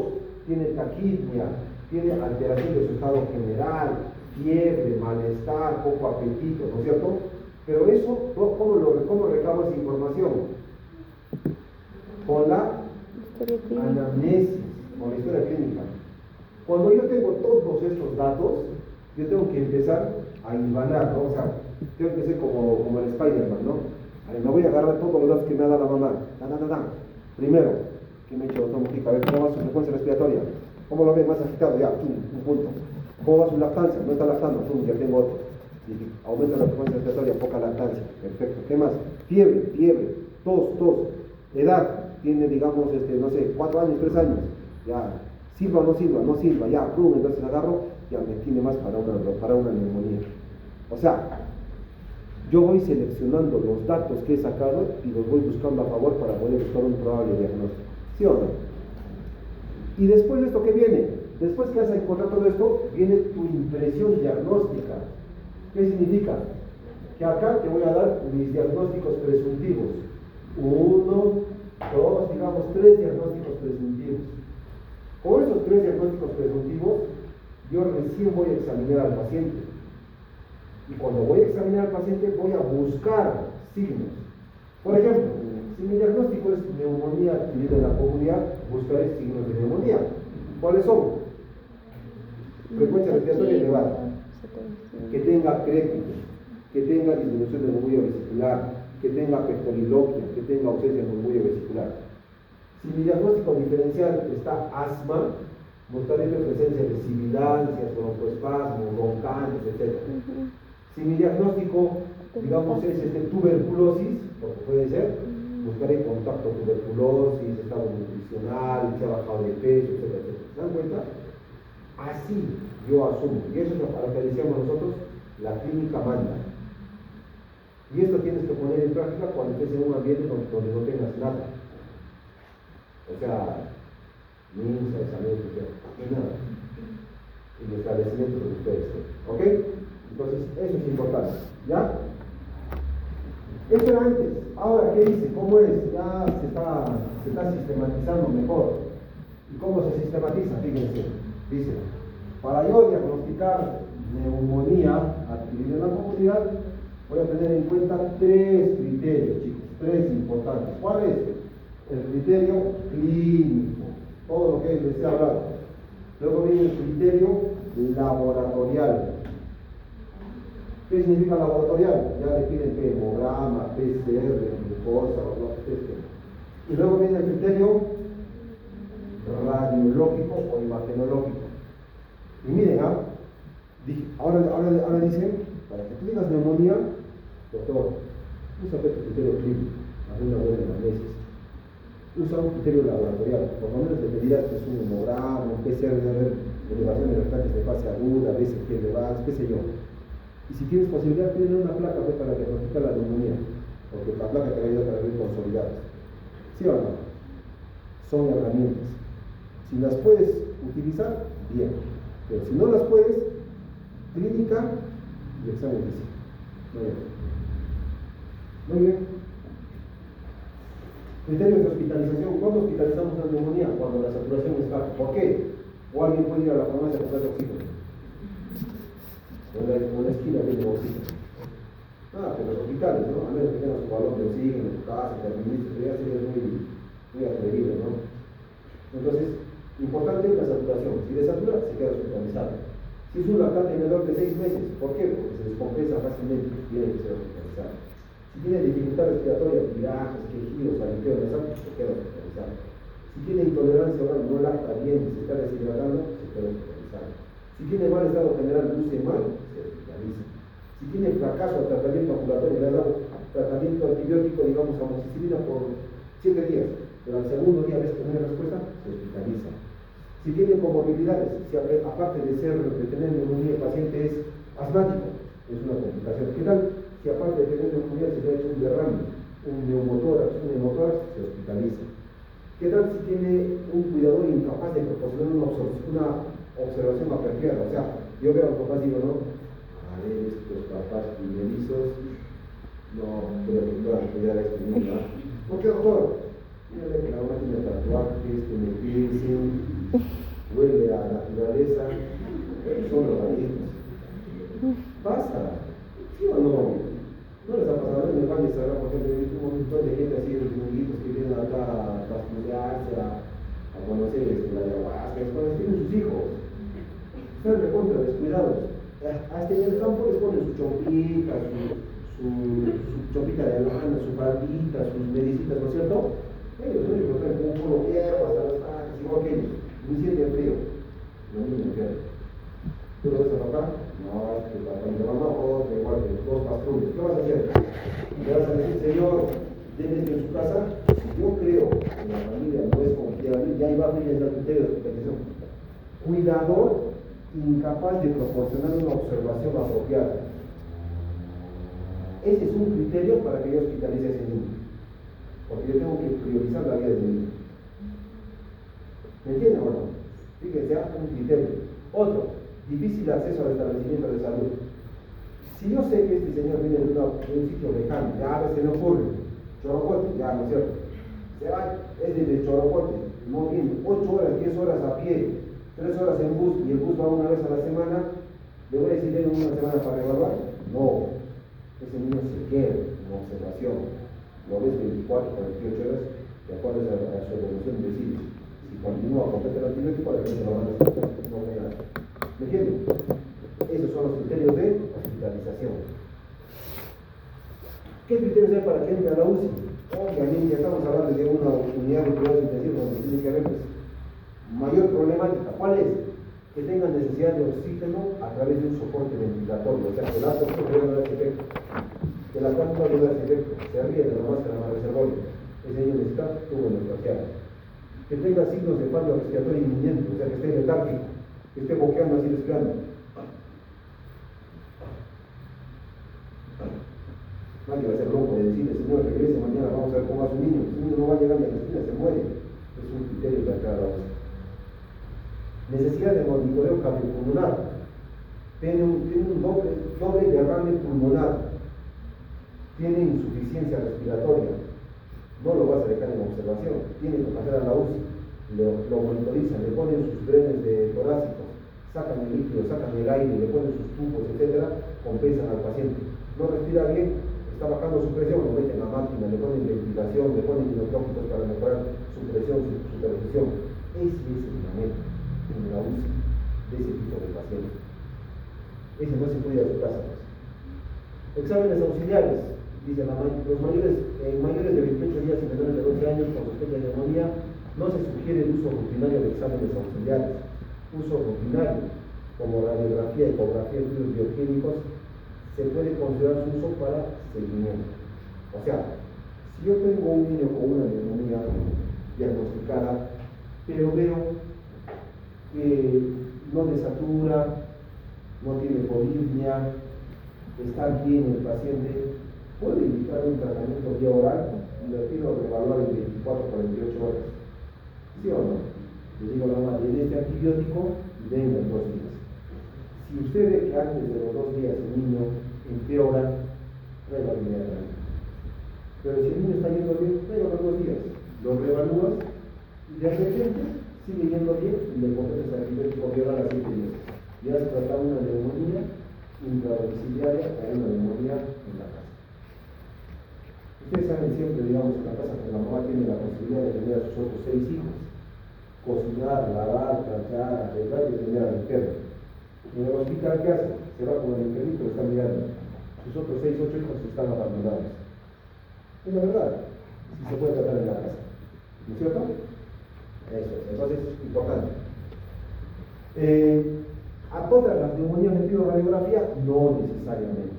S1: tiene taquipnia, tiene alteración de su estado general, fiebre, malestar, poco apetito, ¿no es cierto? Pero eso, ¿cómo recabo esa información? Con la anamnesis, con la historia clínica. Cuando yo tengo todos estos datos, yo tengo que empezar a hilvanar, ¿no? O sea, tengo que ser como el Spider-Man, ¿no? Me voy a agarrar todos los datos que me ha dado la mamá. Primero, ¿qué me ha hecho doctor Mujica? A ver, ¿cómo va su frecuencia respiratoria? ¿Cómo lo ve más agitado? Ya, un punto. ¿Cómo va su lactancia? No está lactando, ya tengo otro. Aumenta la frecuencia respiratoria, poca lactancia. Perfecto. ¿Qué más? Fiebre, tos. Edad, tiene, digamos, no sé, 4 años, 3 años. Ya, sirva o no sirva, ya, plum, entonces agarro, ya me tiene más para una neumonía. O sea, yo voy seleccionando los datos que he sacado y los voy buscando a favor para poder buscar un probable diagnóstico. ¿Sí o no? Y después de esto, ¿qué viene? Después que has encontrado todo esto, viene tu impresión diagnóstica. ¿Qué significa? Que acá te voy a dar mis diagnósticos presuntivos. 1, 2, digamos 3 diagnósticos presuntivos. Con esos 3 diagnósticos presuntivos, yo recién voy a examinar al paciente. Y cuando voy a examinar al paciente, voy a buscar signos. Por ejemplo, si mi diagnóstico es neumonía adquirida en la comunidad, buscaré signos de neumonía. ¿Cuáles son? Frecuencia respiratoria elevada, que tenga crépito, que tenga disminución del murmullo vesicular, que tenga pectoriloquia, que tenga ausencia del murmullo vesicular. Si mi diagnóstico diferencial está asma, buscaré la presencia de sibilancias, broncoespasmos, broncantes, etc. Si mi diagnóstico, digamos, es tuberculosis, lo que puede ser, buscaré contacto tuberculosis, estado nutricional, se ha bajado de peso, etc. ¿Se dan cuenta? Así yo asumo, y eso es lo que decíamos nosotros, la clínica manda. Y esto tienes que poner en práctica cuando estés en un ambiente donde no tengas nada. O sea, MINSA, salud, ni nada. Y el establecimiento de ustedes. ¿Ok? Entonces, eso es importante. ¿Ya? Eso era antes. Ahora, ¿qué dice? ¿Cómo es? Ya se está sistematizando mejor. ¿Y cómo se sistematiza? Fíjense. Dice, para yo diagnosticar neumonía adquirida en la comunidad, voy a tener en cuenta 3 criterios, chicos, 3 importantes. ¿Cuál es? El criterio clínico, todo lo que les he hablado. Luego viene el criterio laboratorial. ¿Qué significa laboratorial? Ya le piden hemograma, PCR, glucosa, lo que ustedes. Y luego viene el criterio radiológico o imagenológico. Y miren, ahora dicen, para que tú digas neumonía, doctor, usa tu criterio clínico, haz una buena anamnesis. Usa un criterio laboratorial, por lo menos te pedirás que es un hemograma, un PCR de elevación de lactantes de fase aguda, BCG de VAX, qué sé yo. Y si tienes posibilidad, tienes una placa para diagnosticar la neumonía, porque la placa te va a ayudar a ver consolidadas. ¿Sí o no? Son herramientas. Si las puedes utilizar, bien. Pero si no las puedes, clínica y examen físico. Muy bien. Criterios de hospitalización. ¿Cuándo hospitalizamos una neumonía? Cuando la saturación es baja. ¿Por qué? O alguien puede ir a la farmacia a comprar oxígeno. O en la esquina tiene oxígeno. Pero los hospitales, ¿no? A menos que tengas tu balón de oxígeno en tu casa, te administres, pero ya sería muy atrevido, ¿no? Entonces, importante es la saturación. Si desatura, se queda hospitalizado. Si es un lactante menor de 6 meses, ¿por qué? Porque se descompensa fácilmente, tiene que ser hospitalizado. Si tiene dificultad respiratoria, virajes, quejidos, saliqueo nasal, se queda hospitalizado. Si tiene intolerancia oral, no lacta bien, se está deshidratando, se queda hospitalizado. Si tiene mal estado general, luce mal, se hospitaliza. Si tiene fracaso al tratamiento ambulatorio, le ha dado tratamiento antibiótico, digamos, amoxicilina por 7 días, pero al segundo día ves que no hay respuesta, se hospitaliza. Si tiene comorbilidades, si aparte de tener neumonía, el paciente es asmático, es una complicación. ¿Qué tal? si aparte de tener neumonía se le ha hecho un derrame, un neumotórax, se hospitaliza? ¿Qué tal si tiene un cuidador incapaz de proporcionar una observación apropiada? O sea, yo veo a los papás y digo, no, a ver, estos papás primerizos no creo que puedan cuidar a este niño, ¿no? ¿Por qué, doctor? Mírale que la mamá tiene tatuajes, tiene piercing, huele a naturaleza, son los raritos. ¿Pasa? ¿Sí o no? ¿No les ha pasado en el Valle Sagrado, por ejemplo? He visto un montón de gente así, de chunguitos que vienen acá a pastorearse, a conocer la ayahuasca, tienen sus hijos. Están recontra descuidados. Hasta en el campo les ponen su chompita, su chompita de lana, su faldita, sus medicitas, ¿no es cierto? Ellos lo traen como un puro hierro hasta las manos, igual que ellos. Ni sienten frío. Lo mismo que ¿tú lo ves a papá? No, es que papá y mamá, otra, igual que dos patrones. ¿Qué vas a hacer? ¿Le vas a decir, Señor, déjenme en su casa? Si yo creo que la familia no es confiable, ya iba a abrir el criterio de supervisión. Cuidador incapaz de proporcionar una observación apropiada. Ese es un criterio para que yo hospitalice a ese niño. Porque yo tengo que priorizar la vida del niño. ¿Me entienden o no? Fíjense, un criterio. Otro, difícil acceso al establecimiento de salud. Si yo sé que este señor viene de un sitio lejano, ya a veces se le ocurre, Choropote, ya, ¿no es cierto? Se va, es desde Choropote, no viene 8 horas, 10 horas a pie, 3 horas en bus, y el bus va una vez a la semana, ¿le voy a decir en una semana para evaluar? No, ese niño se queda en observación, lo ves 24, 48 horas, de acuerdo a su evolución decide. Si continúa con el antibiótico, la gente lo va a necesitar, no hay nada. ¿Me entienden? Esos son los criterios de hospitalización. ¿Qué criterios hay para que entre a la UCI? Obviamente, ya estamos hablando de una unidad de cuidados intensivos donde tiene que haber mayor problemática. ¿Cuál es? Que tengan necesidad de oxígeno a través de un soporte ventilatorio. O sea, que el átomo no da ese efecto. Que la cápsula no da ese efecto. Se ríe de la máscara más reservoria. Ese niño necesita tubo neutrofiado. Que tenga signos de fallo respiratorio inminente, o sea, que esté letárgico, que esté boqueando así respirando. Nadie va a ser loco de decirle, señor, regrese mañana, vamos a ver cómo va su niño. Su niño no va a llegar ni a la esquina, se muere. Es un criterio de acá a la base. Necesidad de monitoreo cardiopulmonar. Tiene un doble derrame pulmonar. Tiene insuficiencia respiratoria. No lo vas a dejar en observación. Tiene que pasar a la UCI. Lo monitorizan, le ponen sus drenes de torácicos, sacan el líquido, sacan el aire, le ponen sus tubos, etc. Compensan al paciente. No respira bien, está bajando su presión, lo meten en la máquina, le ponen ventilación, le ponen inotóxicos para mejorar su presión, su perfusión. Ese es el momento en la UCI de ese tipo de pacientes. Ese no se puede ir a su casa. Exámenes auxiliares. Dice los mayores de 28 días y menores de 12 años con sospecha de neumonía no se sugiere el uso rutinario de exámenes auxiliares. Uso rutinario, como radiografía, ecografía, estudios bioquímicos, se puede considerar su uso para seguimiento. O sea, si yo tengo un niño con una neumonía diagnosticada, pero veo que no desatura, no tiene polipnia, está bien el paciente, puede indicar un tratamiento vía oral y le pido reevaluar en 24 48 horas. ¿Sí o no? Le digo a la mamá, de este antibiótico y venga en 2 días. Si usted ve que antes de los 2 días el niño empeora, tráigalo inmediatamente. Pero si el niño está yendo bien, tráigalo en 2 días. Lo reevalúas y de repente sigue yendo bien y le pones el antibiótico vía oral a 7 días. Ya se trata una neumonía intradomiciliaria o una neumonía en la casa. Ustedes saben siempre, digamos, en la casa que la mamá tiene la posibilidad de tener a sus otros 6 hijos. Cocinar, lavar, planchar, arreglar y tener al enfermo. En el hospital, ¿qué hace? Se va con el enfermito, lo está mirando. Sus otros 6, 8 hijos están abandonados. Es la verdad, si se puede tratar en la casa. ¿No es cierto? Eso es, entonces es importante. ¿A todas las neumonías le pido radiografía? No necesariamente.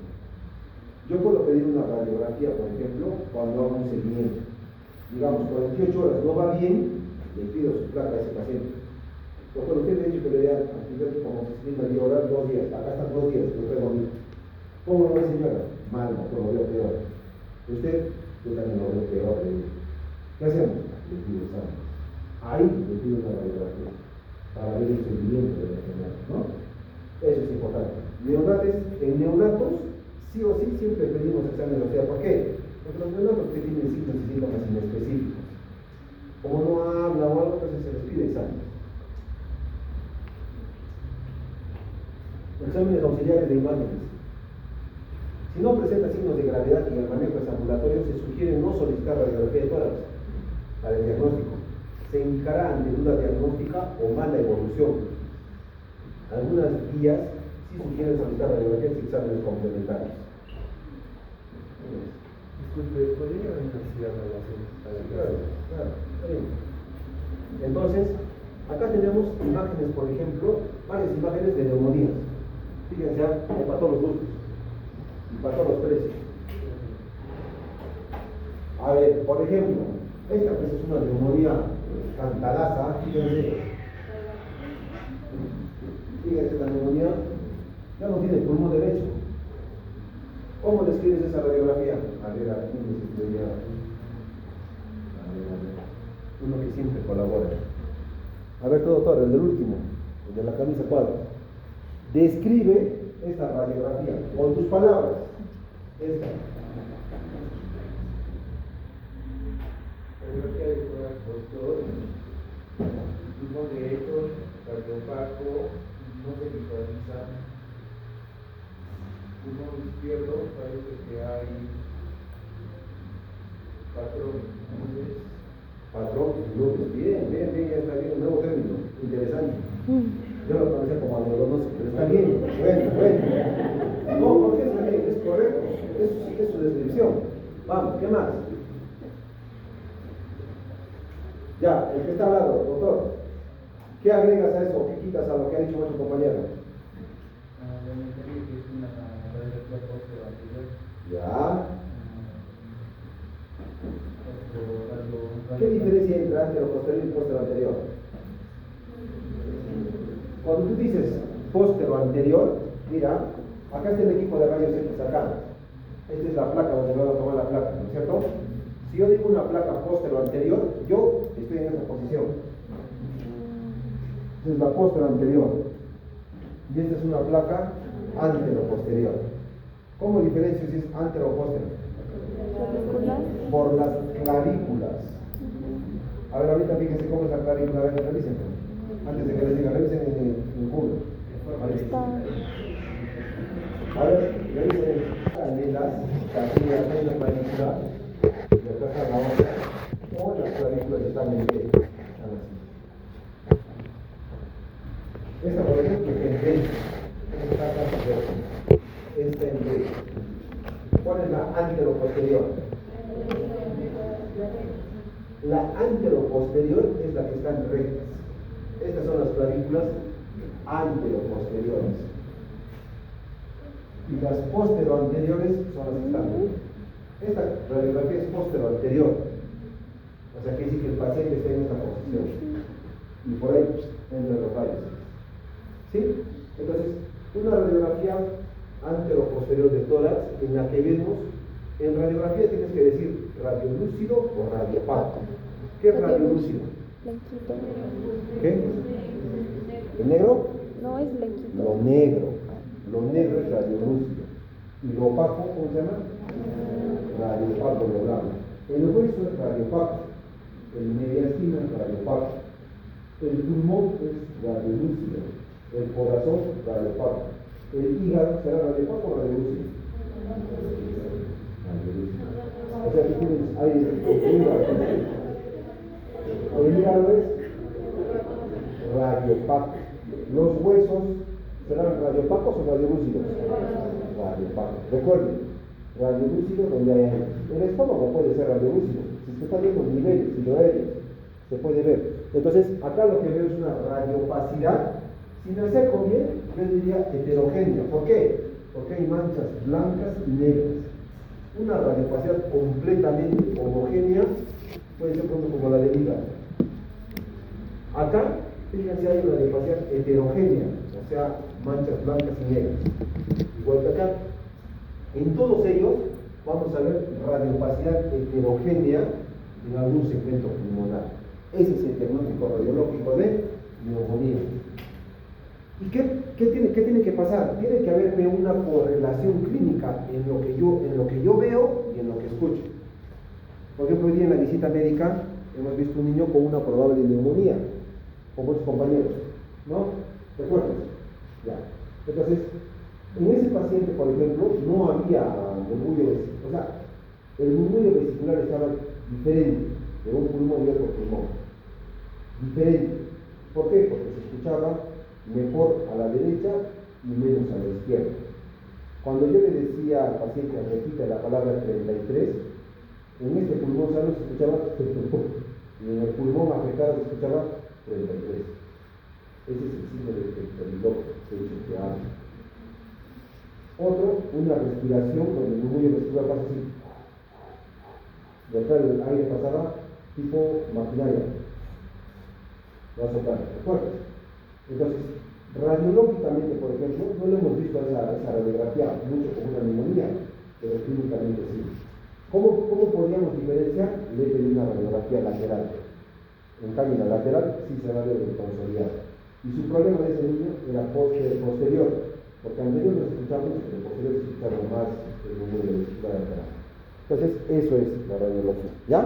S1: Yo puedo pedir una radiografía, por ejemplo, cuando hago un seguimiento. Digamos, 48 horas no va bien, le pido su placa a ese paciente. Doctor, usted me ha dicho que le dé antibiótico como se vía oral 2 días. Acá están 2 días, lo traigo a mí. ¿Cómo lo ve, señora? Mal, no lo veo peor. Usted, yo también lo veo peor. ¿Qué hacemos? Le pido examen. Ahí le pido una radiografía para ver el seguimiento de la enfermedad, ¿no? Eso es importante. En neonatos, sí o sí, siempre pedimos exámenes. O sea, ¿por qué? Porque los neonatos que tienen signos y síntomas inespecíficos. Como no habla o algo, entonces se les pide exámenes. Exámenes auxiliares de imágenes. Si no presenta signos de gravedad y el manejo es ambulatorio, se sugiere no solicitar radiografía de tórax para el diagnóstico. Se indicará ante duda diagnóstica o mala evolución. Algunas guías sí sugieren solicitar radiografías y exámenes complementarios.
S4: Disculpe, ¿podría iniciar la relación?
S1: Claro. Entonces, acá tenemos imágenes, por ejemplo, varias imágenes de neumonías. Fíjense, hay para todos los gustos y para todos los precios. A ver, por ejemplo, esta pues es una neumonía cantalaza, fíjense. Fíjense, la neumonía ya no tiene pulmón derecho. ¿Cómo describes esa radiografía? A ver, aquí me escribiría. A ver. Uno que siempre colabora. A ver, doctor, el del último, el de la camisa cuadra. Describe esta radiografía con tus palabras. Esta.
S3: Radiografía de tórax posterior, pulmón derecho, cardiopaco, no se visualiza. Pulmón izquierdo, parece que hay patrón nubes.
S1: Patrón, nubes. Bien, ya está bien, un nuevo término, interesante. Yo lo conocía como algodonoso, pero está bien, bueno. No, porque está bien, es correcto, es su descripción. Vamos, ¿qué más? Ya, el que está hablando, doctor, ¿qué agregas a eso o qué quitas a lo que ha dicho nuestro compañero?
S3: Que es una radiografía posterior anterior.
S1: Ya. ¿Qué diferencia hay entre antero posterior y póstero anterior? Cuando tú dices póstero anterior, mira, acá está el equipo de rayos X acá. Esta es la placa donde me voy a tomar la placa, ¿no es cierto? Si yo digo una placa póstero anterior, yo estoy en esta posición. Esta es la póstero anterior. Y esta es una placa antero posterior. ¿Cómo diferencio si es antero o póstero? Por las clavículas. A ver, ahorita fíjense cómo es la clavícula, a ver, revisen. Antes de que les diga, revisen en Google. A ver, revisen en las casillas de la clavícula, y acá está la otra. O las clavículas están en B. Esta, por ejemplo, es en B. Esta en B. ¿Cuál es la anteroposterior? La anteroposterior es la que están rectas. Estas son las clavículas anteroposteriores. Y las posteroanteriores son las que están rectas. Esta radiografía es posteroanterior. O sea, quiere decir que el paciente está en esta posición. Y por ahí entran los rayos. ¿Sí? Entonces, una radiografía antero-posterior de tórax en la que vemos, en radiografía tienes que decir radiolúcido o radiopaco. ¿Qué es radiolúcido?
S2: Blanquito.
S1: ¿Qué? ¿El negro?
S2: No, es blanquito.
S1: Lo negro es radiolúcido. ¿Y lo opaco, cómo se llama? Radiopaco, lo blanco. El hueso es radiopaco. El mediastino es radiopaco. El pulmón es radiolúcido. El corazón, radiopaco. El hígado será radiopaco o radiolúcido. O sea, que tienes ahí el hígado es radiopaco. Los huesos serán radiopacos o radiolúcidos. Radiopacos. Recuerden, radiolúcido donde hay aire. El estómago puede ser radiolúcido. Si se está viendo los niveles hidroaéreos, se puede ver. Entonces, acá lo que veo es una radiopacidad. Si me acerco bien, yo diría heterogénea. ¿Por qué? Porque hay manchas blancas y negras. Una radiopacidad completamente homogénea puede ser como la de hígado. Acá, fíjense, hay una radiopacidad heterogénea, o sea, manchas blancas y negras. Igual que acá. En todos ellos vamos a ver radiopacidad heterogénea en algún segmento pulmonar. Ese es el diagnóstico radiológico de neumonía. ¿Y qué tiene que pasar? Tiene que haber una correlación clínica en lo que yo veo y en lo que escucho. Por ejemplo, hoy día en la visita médica hemos visto un niño con una probable neumonía, con muchos compañeros, ¿no? ¿Recuerdas? Ya. Entonces, en ese paciente, por ejemplo, no había murmullo vesicular. O sea, el murmullo vesicular estaba diferente de un pulmón y otro pulmón. Diferente. ¿Por qué? Porque se escuchaba mejor a la derecha y menos a la izquierda. Cuando yo le decía al paciente repita la palabra 33, en este pulmón sano se escuchaba y en el pulmón afectado se escuchaba 33. Ese es el signo del periloco que dice que habla. Otro, una respiración donde el murmullo vesicular pasa así. De acá el aire pasaba tipo maquinaria. Va a soplar, ¿de acuerdo? Entonces, radiológicamente, por ejemplo, no lo hemos visto esa radiografía mucho como una neumonía, pero clínicamente sí. ¿Cómo podríamos diferenciar? Le pedí una radiografía lateral. En cambio, la lateral sí se va a ver consolidada. Y su problema de ese niño era posterior, porque anterior no se escuchaba mucho, pero posterior se escuchaba más el murmullo vesicular lateral. Entonces, eso es la radiología. ¿Ya?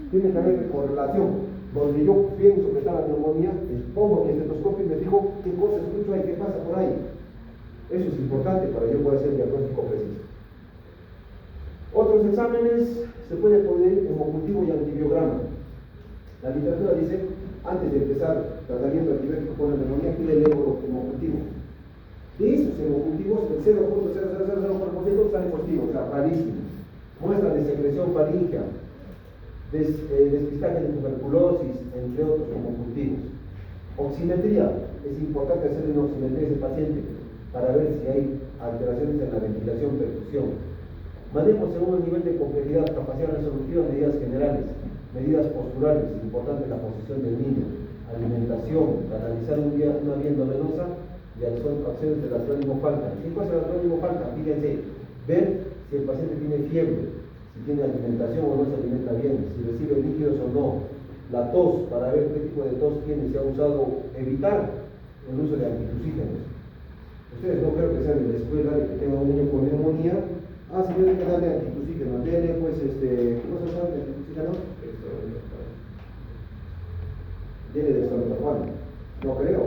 S1: Tiene que haber correlación. Donde yo pienso que está la neumonía, pongo mi estetoscopio y me fijo qué cosa escucho ahí, qué pasa por ahí. Eso es importante para yo poder hacer el diagnóstico preciso. Otros exámenes se puede poner hemocultivo y antibiograma. La literatura dice, antes de empezar tratamiento antibiótico con la neumonía, pide el hemocultivo. De esos hemocultivos, el 0.00004% sale positivo, o sea, rarísimo. Muestra de secreción faríngea, despistaje de tuberculosis, entre otros hemocultivos. Oximetría, es importante hacer una oximetría a ese paciente para ver si hay alteraciones en la ventilación, perfusión. Manejo según el nivel de complejidad, capacidad resolutiva, medidas generales, medidas posturales, importante la posición del niño, alimentación, analizar una vía endovenosa y acciones del acrónimo FALCA. ¿Qué cosa es el acrónimo FALCA? Fíjense, ver si el paciente tiene fiebre, si tiene alimentación o no se alimenta bien, si recibe líquidos o no, la tos, para ver qué tipo de tos tiene, si ha usado, evitar el uso de antitusígenos. Ustedes no creo que sean de la escuela de que tenga un niño con neumonía, señor, hay que darle antitusígeno, dele pues ¿cómo se llama el antitusígeno? Dele dextrometazolam. No creo.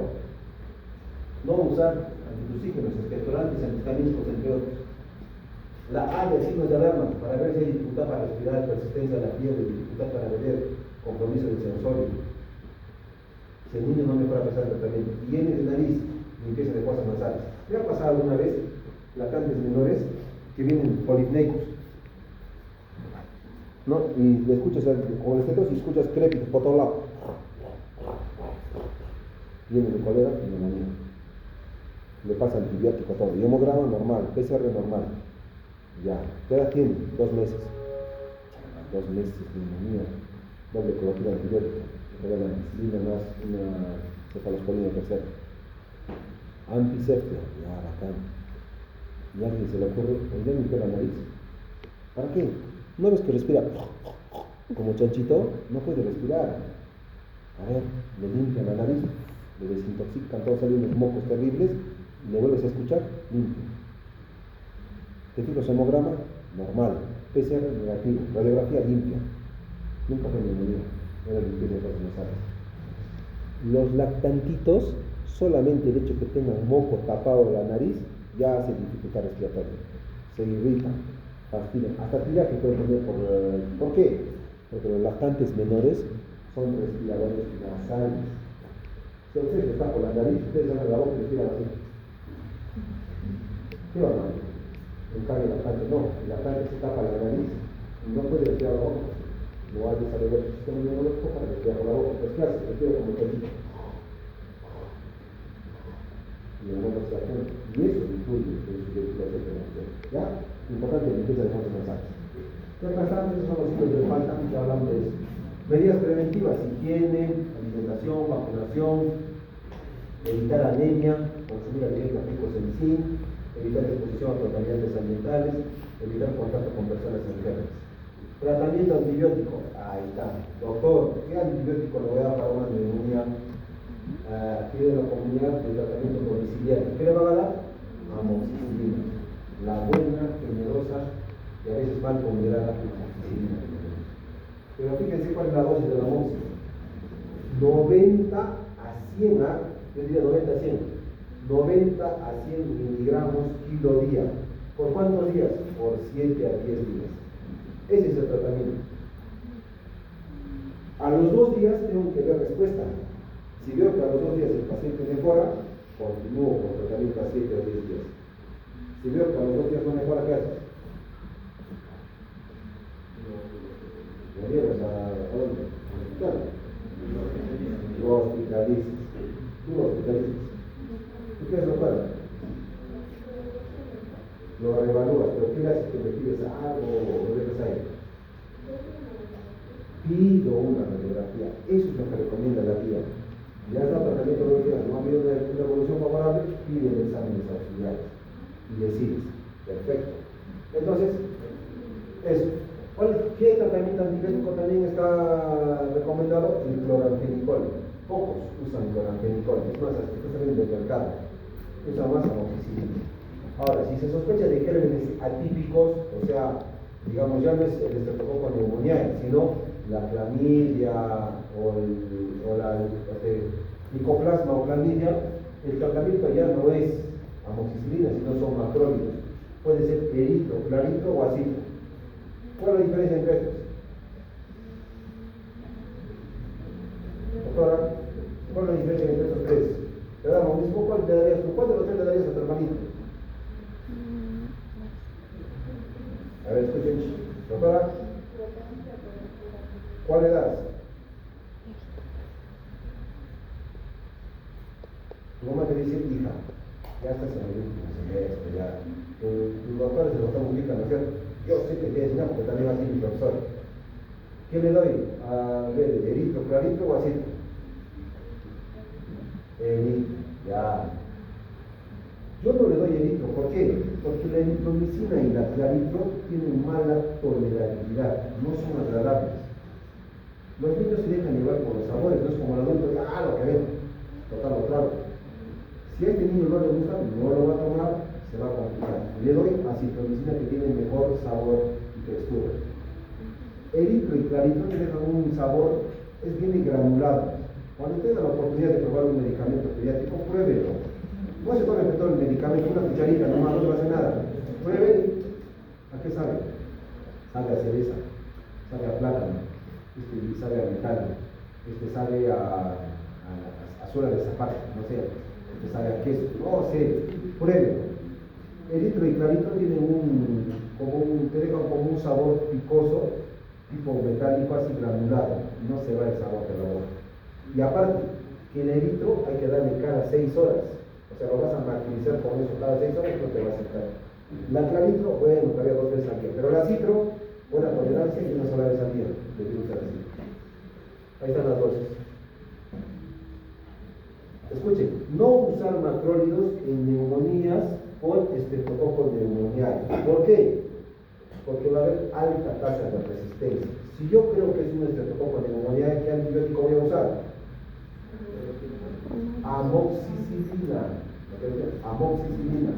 S1: No usar antitusígenos, expectorantes, antihistamínicos, entre otros. La A de signos de alarma, para ver si hay dificultad para respirar, persistencia de la fiebre, dificultad para beber, compromiso del sensorio. Si el niño no mejora a pesar del tratamiento. Higiene de nariz, limpieza de fosas nasales. ¿Me ha pasado alguna vez lactantes menores que vienen polipneicos? ¿No? Y le escuchas con el estetos y escuchas crépitos por todos lados. Viene de cólera y neumonía. Le pasa antibiótico todo. Y hemograma normal, PCR normal. Ya, ¿qué edad tiene? 2 meses. 2 meses de neumonía, doble cobertura antibiótica, la ampicilina más una cefalosporina tercera. Antisepsia, ya bacán. Y a alguien se le ocurre, ya limpiar la nariz. ¿Para qué? ¿No ves que respira como chanchito? No puede respirar. A ver, le limpian la nariz, le desintoxican, todos salen unos mocos terribles, y le vuelves a escuchar, limpio. Te fijas, hemograma, normal, PCR negativo, radiografía limpia. Nunca fue neumonía, era limpieza de fosas nasales. Los lactantitos, solamente el hecho que tengan moco tapado de la nariz, ya hace dificultad respiratoria. Se irritan, fastidian, hasta tiraje pueden tener ¿por qué? Porque los lactantes menores son respiradores nasales. Si a ustedes les tapan la nariz, ustedes abren la boca y respiran así. ¿Qué va a hacer? En cambio, el lactante no, el lactante se tapa la nariz y no puede respirar la boca. No hay que desarrollar el sistema inmunológico para respirar por la boca. Pues claro, se respira como chanchito. Y el mono se acciona. Y eso influye en su ventilación. ¿Ya? Importante la limpieza de fosas nasales. ¿Qué pasa? Esos son los signos de falta que hablamos de eso. Medidas preventivas: higiene, alimentación, vacunación, evitar anemia, consumir alimentos ricos en zinc, evitar exposición a contaminantes ambientales, evitar contacto con personas enfermas. Tratamiento antibiótico, ahí está. Doctor, ¿qué antibiótico le voy a dar para una neumonía aquí de la comunidad de tratamiento domiciliario? ¿Qué le va a dar? Amoxicilina. La buena, generosa y a veces mal ponderada amoxicilina. Pero fíjense cuál es la dosis de la amoxicilina. 90 a 100, yo diría 90 a 100. 90 a 100 miligramos kilo día. ¿Por cuántos días? Por 7 a 10 días. Ese es el tratamiento. A los 2 días tengo que ver respuesta. Si veo que a los 2 días el paciente mejora, continúo con el tratamiento a 7 a 10 días. Si veo que a los 2 días no mejora, ¿qué haces? ¿Lo llevas a dónde? Al hospital. Lo hospitalizas. Tú lo hospitalizas. ¿Tú quieres lo para? Lo reevalúas, pero ¿qué haces? Que le pides algo o lo dejas ahí. Pido una radiografía. Eso es lo que recomienda la guía. Ya está el tratamiento de los días, no ha habido una evolución favorable, piden exámenes auxiliares y decides. Perfecto. Entonces, eso. ¿Qué tratamiento antibiótico también está recomendado? El cloramfenicol. Pocos usan cloramfenicol, es más, hasta está saliendo del mercado. Usan más amoxicilina. Ahora, si se sospecha de gérmenes atípicos, o sea, digamos, ya no es el estreptococo neumoniae, sino la clamidia o la micoplasma o clamidia, el tratamiento ya no es amoxicilina, sino son macrólidos. Puede ser eritro, clarito o acito. ¿Cuál es la diferencia entre estos? Doctora, ¿cuál es la diferencia entre estos tres? ¿Te da lo mismo? ¿Cuál de los tres le darías a tu hermanito? A ver, escuchen. Doctora, ¿cuál le das? Tu mamá te dice, hija, ya estás en el último semestre, ya. Tu doctor es el doctor Mujica, ¿no es cierto? Yo sé que te voy a enseñar porque también va a ser mi profesor. ¿Qué le doy? A ver, eritro, clarito o acito. Eritro, ya. Yo no le doy eritro, ¿por qué? Porque la eritromicina y la claritro tienen mala tolerabilidad, no son agradables. Los niños se dejan llevar por los sabores, no es como el adulto, lo que ven, total lo claro. Si a este niño no le gusta, no lo va a tomar, se va a complicar. Le doy acitromicina que tiene mejor sabor y textura. Eritro y clarito te dejan un sabor, es bien granulado. Cuando tenga la oportunidad de probar un medicamento pediátrico, pruébelo. No se tome todo el medicamento, una cucharita, nomás no le va a hacer nada. Pruebe. ¿A qué sabe? Sabe a cereza, sabe a plátano, sabe a metal, sabe a suela de zapato, no sé, sabe a queso, no sé, pruebe. Eritro y clarito tienen te dejan como un sabor picoso, tipo metálico, así granulado, no se va el sabor de la boca. Y aparte, que el eritro hay que darle cada 6 horas. O sea, lo vas a martirizar con eso cada 6 horas, no te va a aceptar. La clarito, bueno, todavía 2 veces al día. Pero la citro, buena tolerancia y una sola vez al día. Debe usar así. Ahí están las dosis. Escuchen, no usar macrólidos en neumonías con estreptococo neumoniae. ¿Por qué? Porque va a haber alta tasa de resistencia. Si yo creo que es un estreptococo neumoniae, ¿qué antibiótico voy a usar? Amoxicilina. Amoxicilina.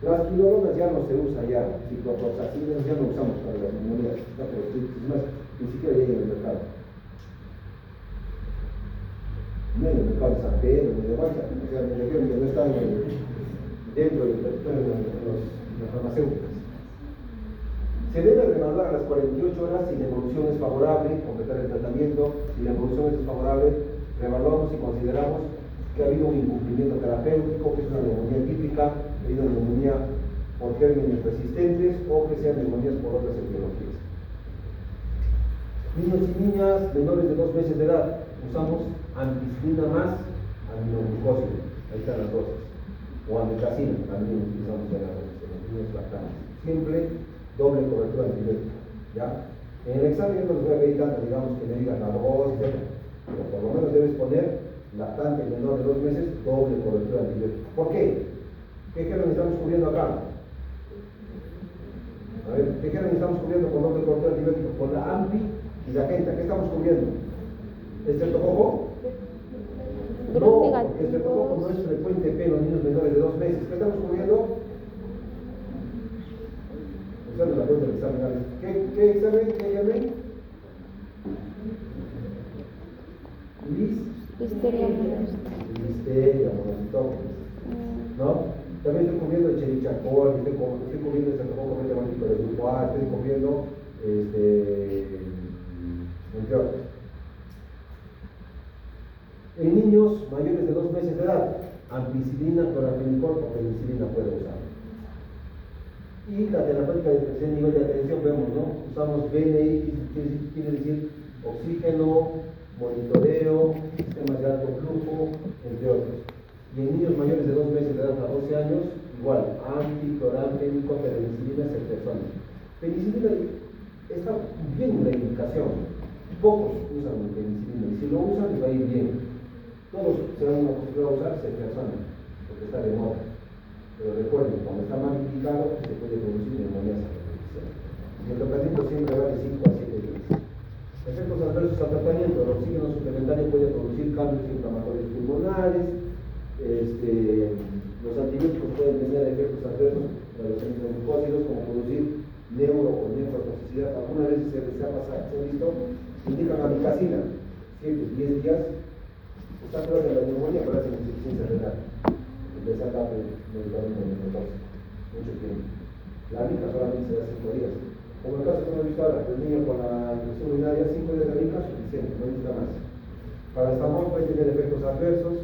S1: Las quinolonas ya no se usa ya, cicloproxacinas ya no usamos para las neumonías, está proscrito, es más, ni siquiera llega en el mercado. No en el mercado de San Pedro, ni de Guacha, o sea, me refiero que no están dentro de las farmacéuticas. Se debe reevaluar a las 48 horas si la evolución es favorable, completar el tratamiento. Si la evolución es favorable, reevaluamos y consideramos que ha habido un incumplimiento terapéutico, que es una neumonía típica, ha habido neumonía por gérmenes resistentes o que sean neumonías por otras etiologías. Niños y niñas menores de 2 meses de edad, usamos ampicilina más aminoglucósido, ahí están las dosis, o ambitacina, también utilizamos ya las dosis en los niños lactantes. Siempre doble cobertura antibiótica, ¿ya? En el examen yo no les voy a pedir tanto, digamos, que me digan la dosis, etc. Pero por lo menos debes poner lactante menor de 2 meses, doble cobertura antibiótica. ¿Por qué? ¿Qué género estamos cubriendo acá? A ver, ¿qué género estamos cubriendo con doble cobertura antibiótico? Con la AMPI y la Genta. ¿Qué estamos cubriendo? ¿Estreptococo? No, porque el estreptococo no es frecuente en los niños menores de 2 meses. ¿Qué estamos cubriendo? Esa es la pregunta del examen. ¿Qué examen? ¿Qué examen?
S2: Listeria.
S1: Listeria, monocytosis. ¿No? También estoy comiendo el cherichacol, estoy comiendo este poco metabólico de grupo A, estoy comiendo entre otros. En niños mayores de 2 meses de edad, ampicilina, clorafenicol o penicilina puede usar. Y la terapéutica de tercer nivel de atención vemos, ¿no? Usamos BNI, quiere decir oxígeno, monitoreo, sistemas de alto flujo, entre otros. Y en niños mayores de 2 meses de edad a 12 años, igual, anticlorafénico, penicilina, ceftriaxona. Penicilina está bien la indicación. Pocos usan penicilina y si lo usan les va a ir bien. Todos se van a acostumbrar a usar ceftriaxona, porque está de moda. Pero recuerden, cuando está mal indicado, se puede producir neumonías artificiales. Y el tratamiento siempre va de 5 a 7 días. Efectos adversos al tratamiento: el oxígeno suplementario puede producir cambios inflamatorios pulmonares. Los antibióticos pueden tener efectos adversos para los enterocócidos, como producir neuro o nefrotoxicidad. Algunas veces se ha visto, indican amicacina, 7-10 días. Está claro de la neumonía, pero hacen insuficiencia renal. Empezar a dar medicamento nefrotóxico, mucho tiempo. La amica solamente se da 5 días. Como el caso que hemos visto ahora, el niño con la infección urinaria, 5 días de amica, suficiente, no necesita más. Para estamol puede tener efectos adversos.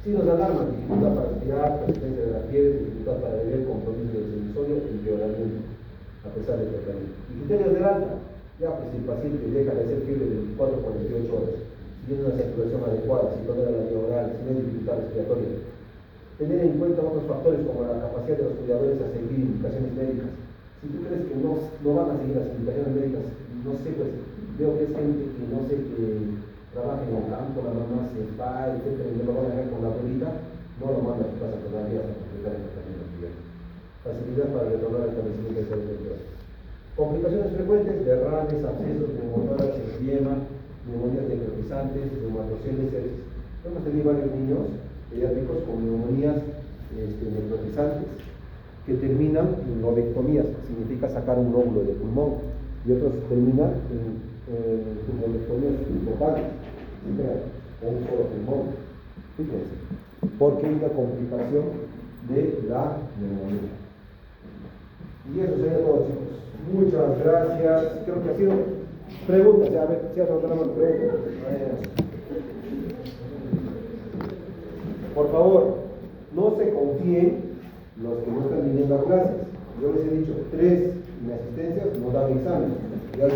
S1: Signos de alarma: dificultad para respirar, persistencia de la piel, dificultad para beber, compromiso del semisodio y empeoramiento, a pesar del tratamiento. Y criterios del alta: ya pues si el paciente deja de hacer fiebre de 24 a 48 horas, si tiene una saturación adecuada, si tolera la vía oral, si no hay dificultad respiratoria. Tener en cuenta otros factores como la capacidad de los cuidadores a seguir indicaciones médicas. Si tú crees que no van a seguir las indicaciones médicas, no sé, pues veo que es gente que no sé que trabaja en el campo, la mamá se va, etcétera, y no lo van a dejar con la abuelita, no lo manda a su casa todavía hasta completar el tratamiento antibiótico. Facilidad para retornar al establecimiento de salud. Complicaciones frecuentes: derrames, abscesos, neumotórax, enfisema, neumonías necrotizantes, neumatocele, sepsis. Hemos tenido varios niños pediátricos con neumonías necrotizantes que terminan en lobectomías, significa sacar un lóbulo de pulmón, y otros terminan en pulmonectomías totales, o un solo pulmón. Fíjense, porque hay una complicación de la neumonía. Y eso sería todo, chicos. Muchas gracias. Creo que ha sido preguntas. A ver, si tenemos preguntas. Por favor, no se confíen los que no están viniendo a clases. Yo les he dicho, 3 inasistencias no dan examen. Y al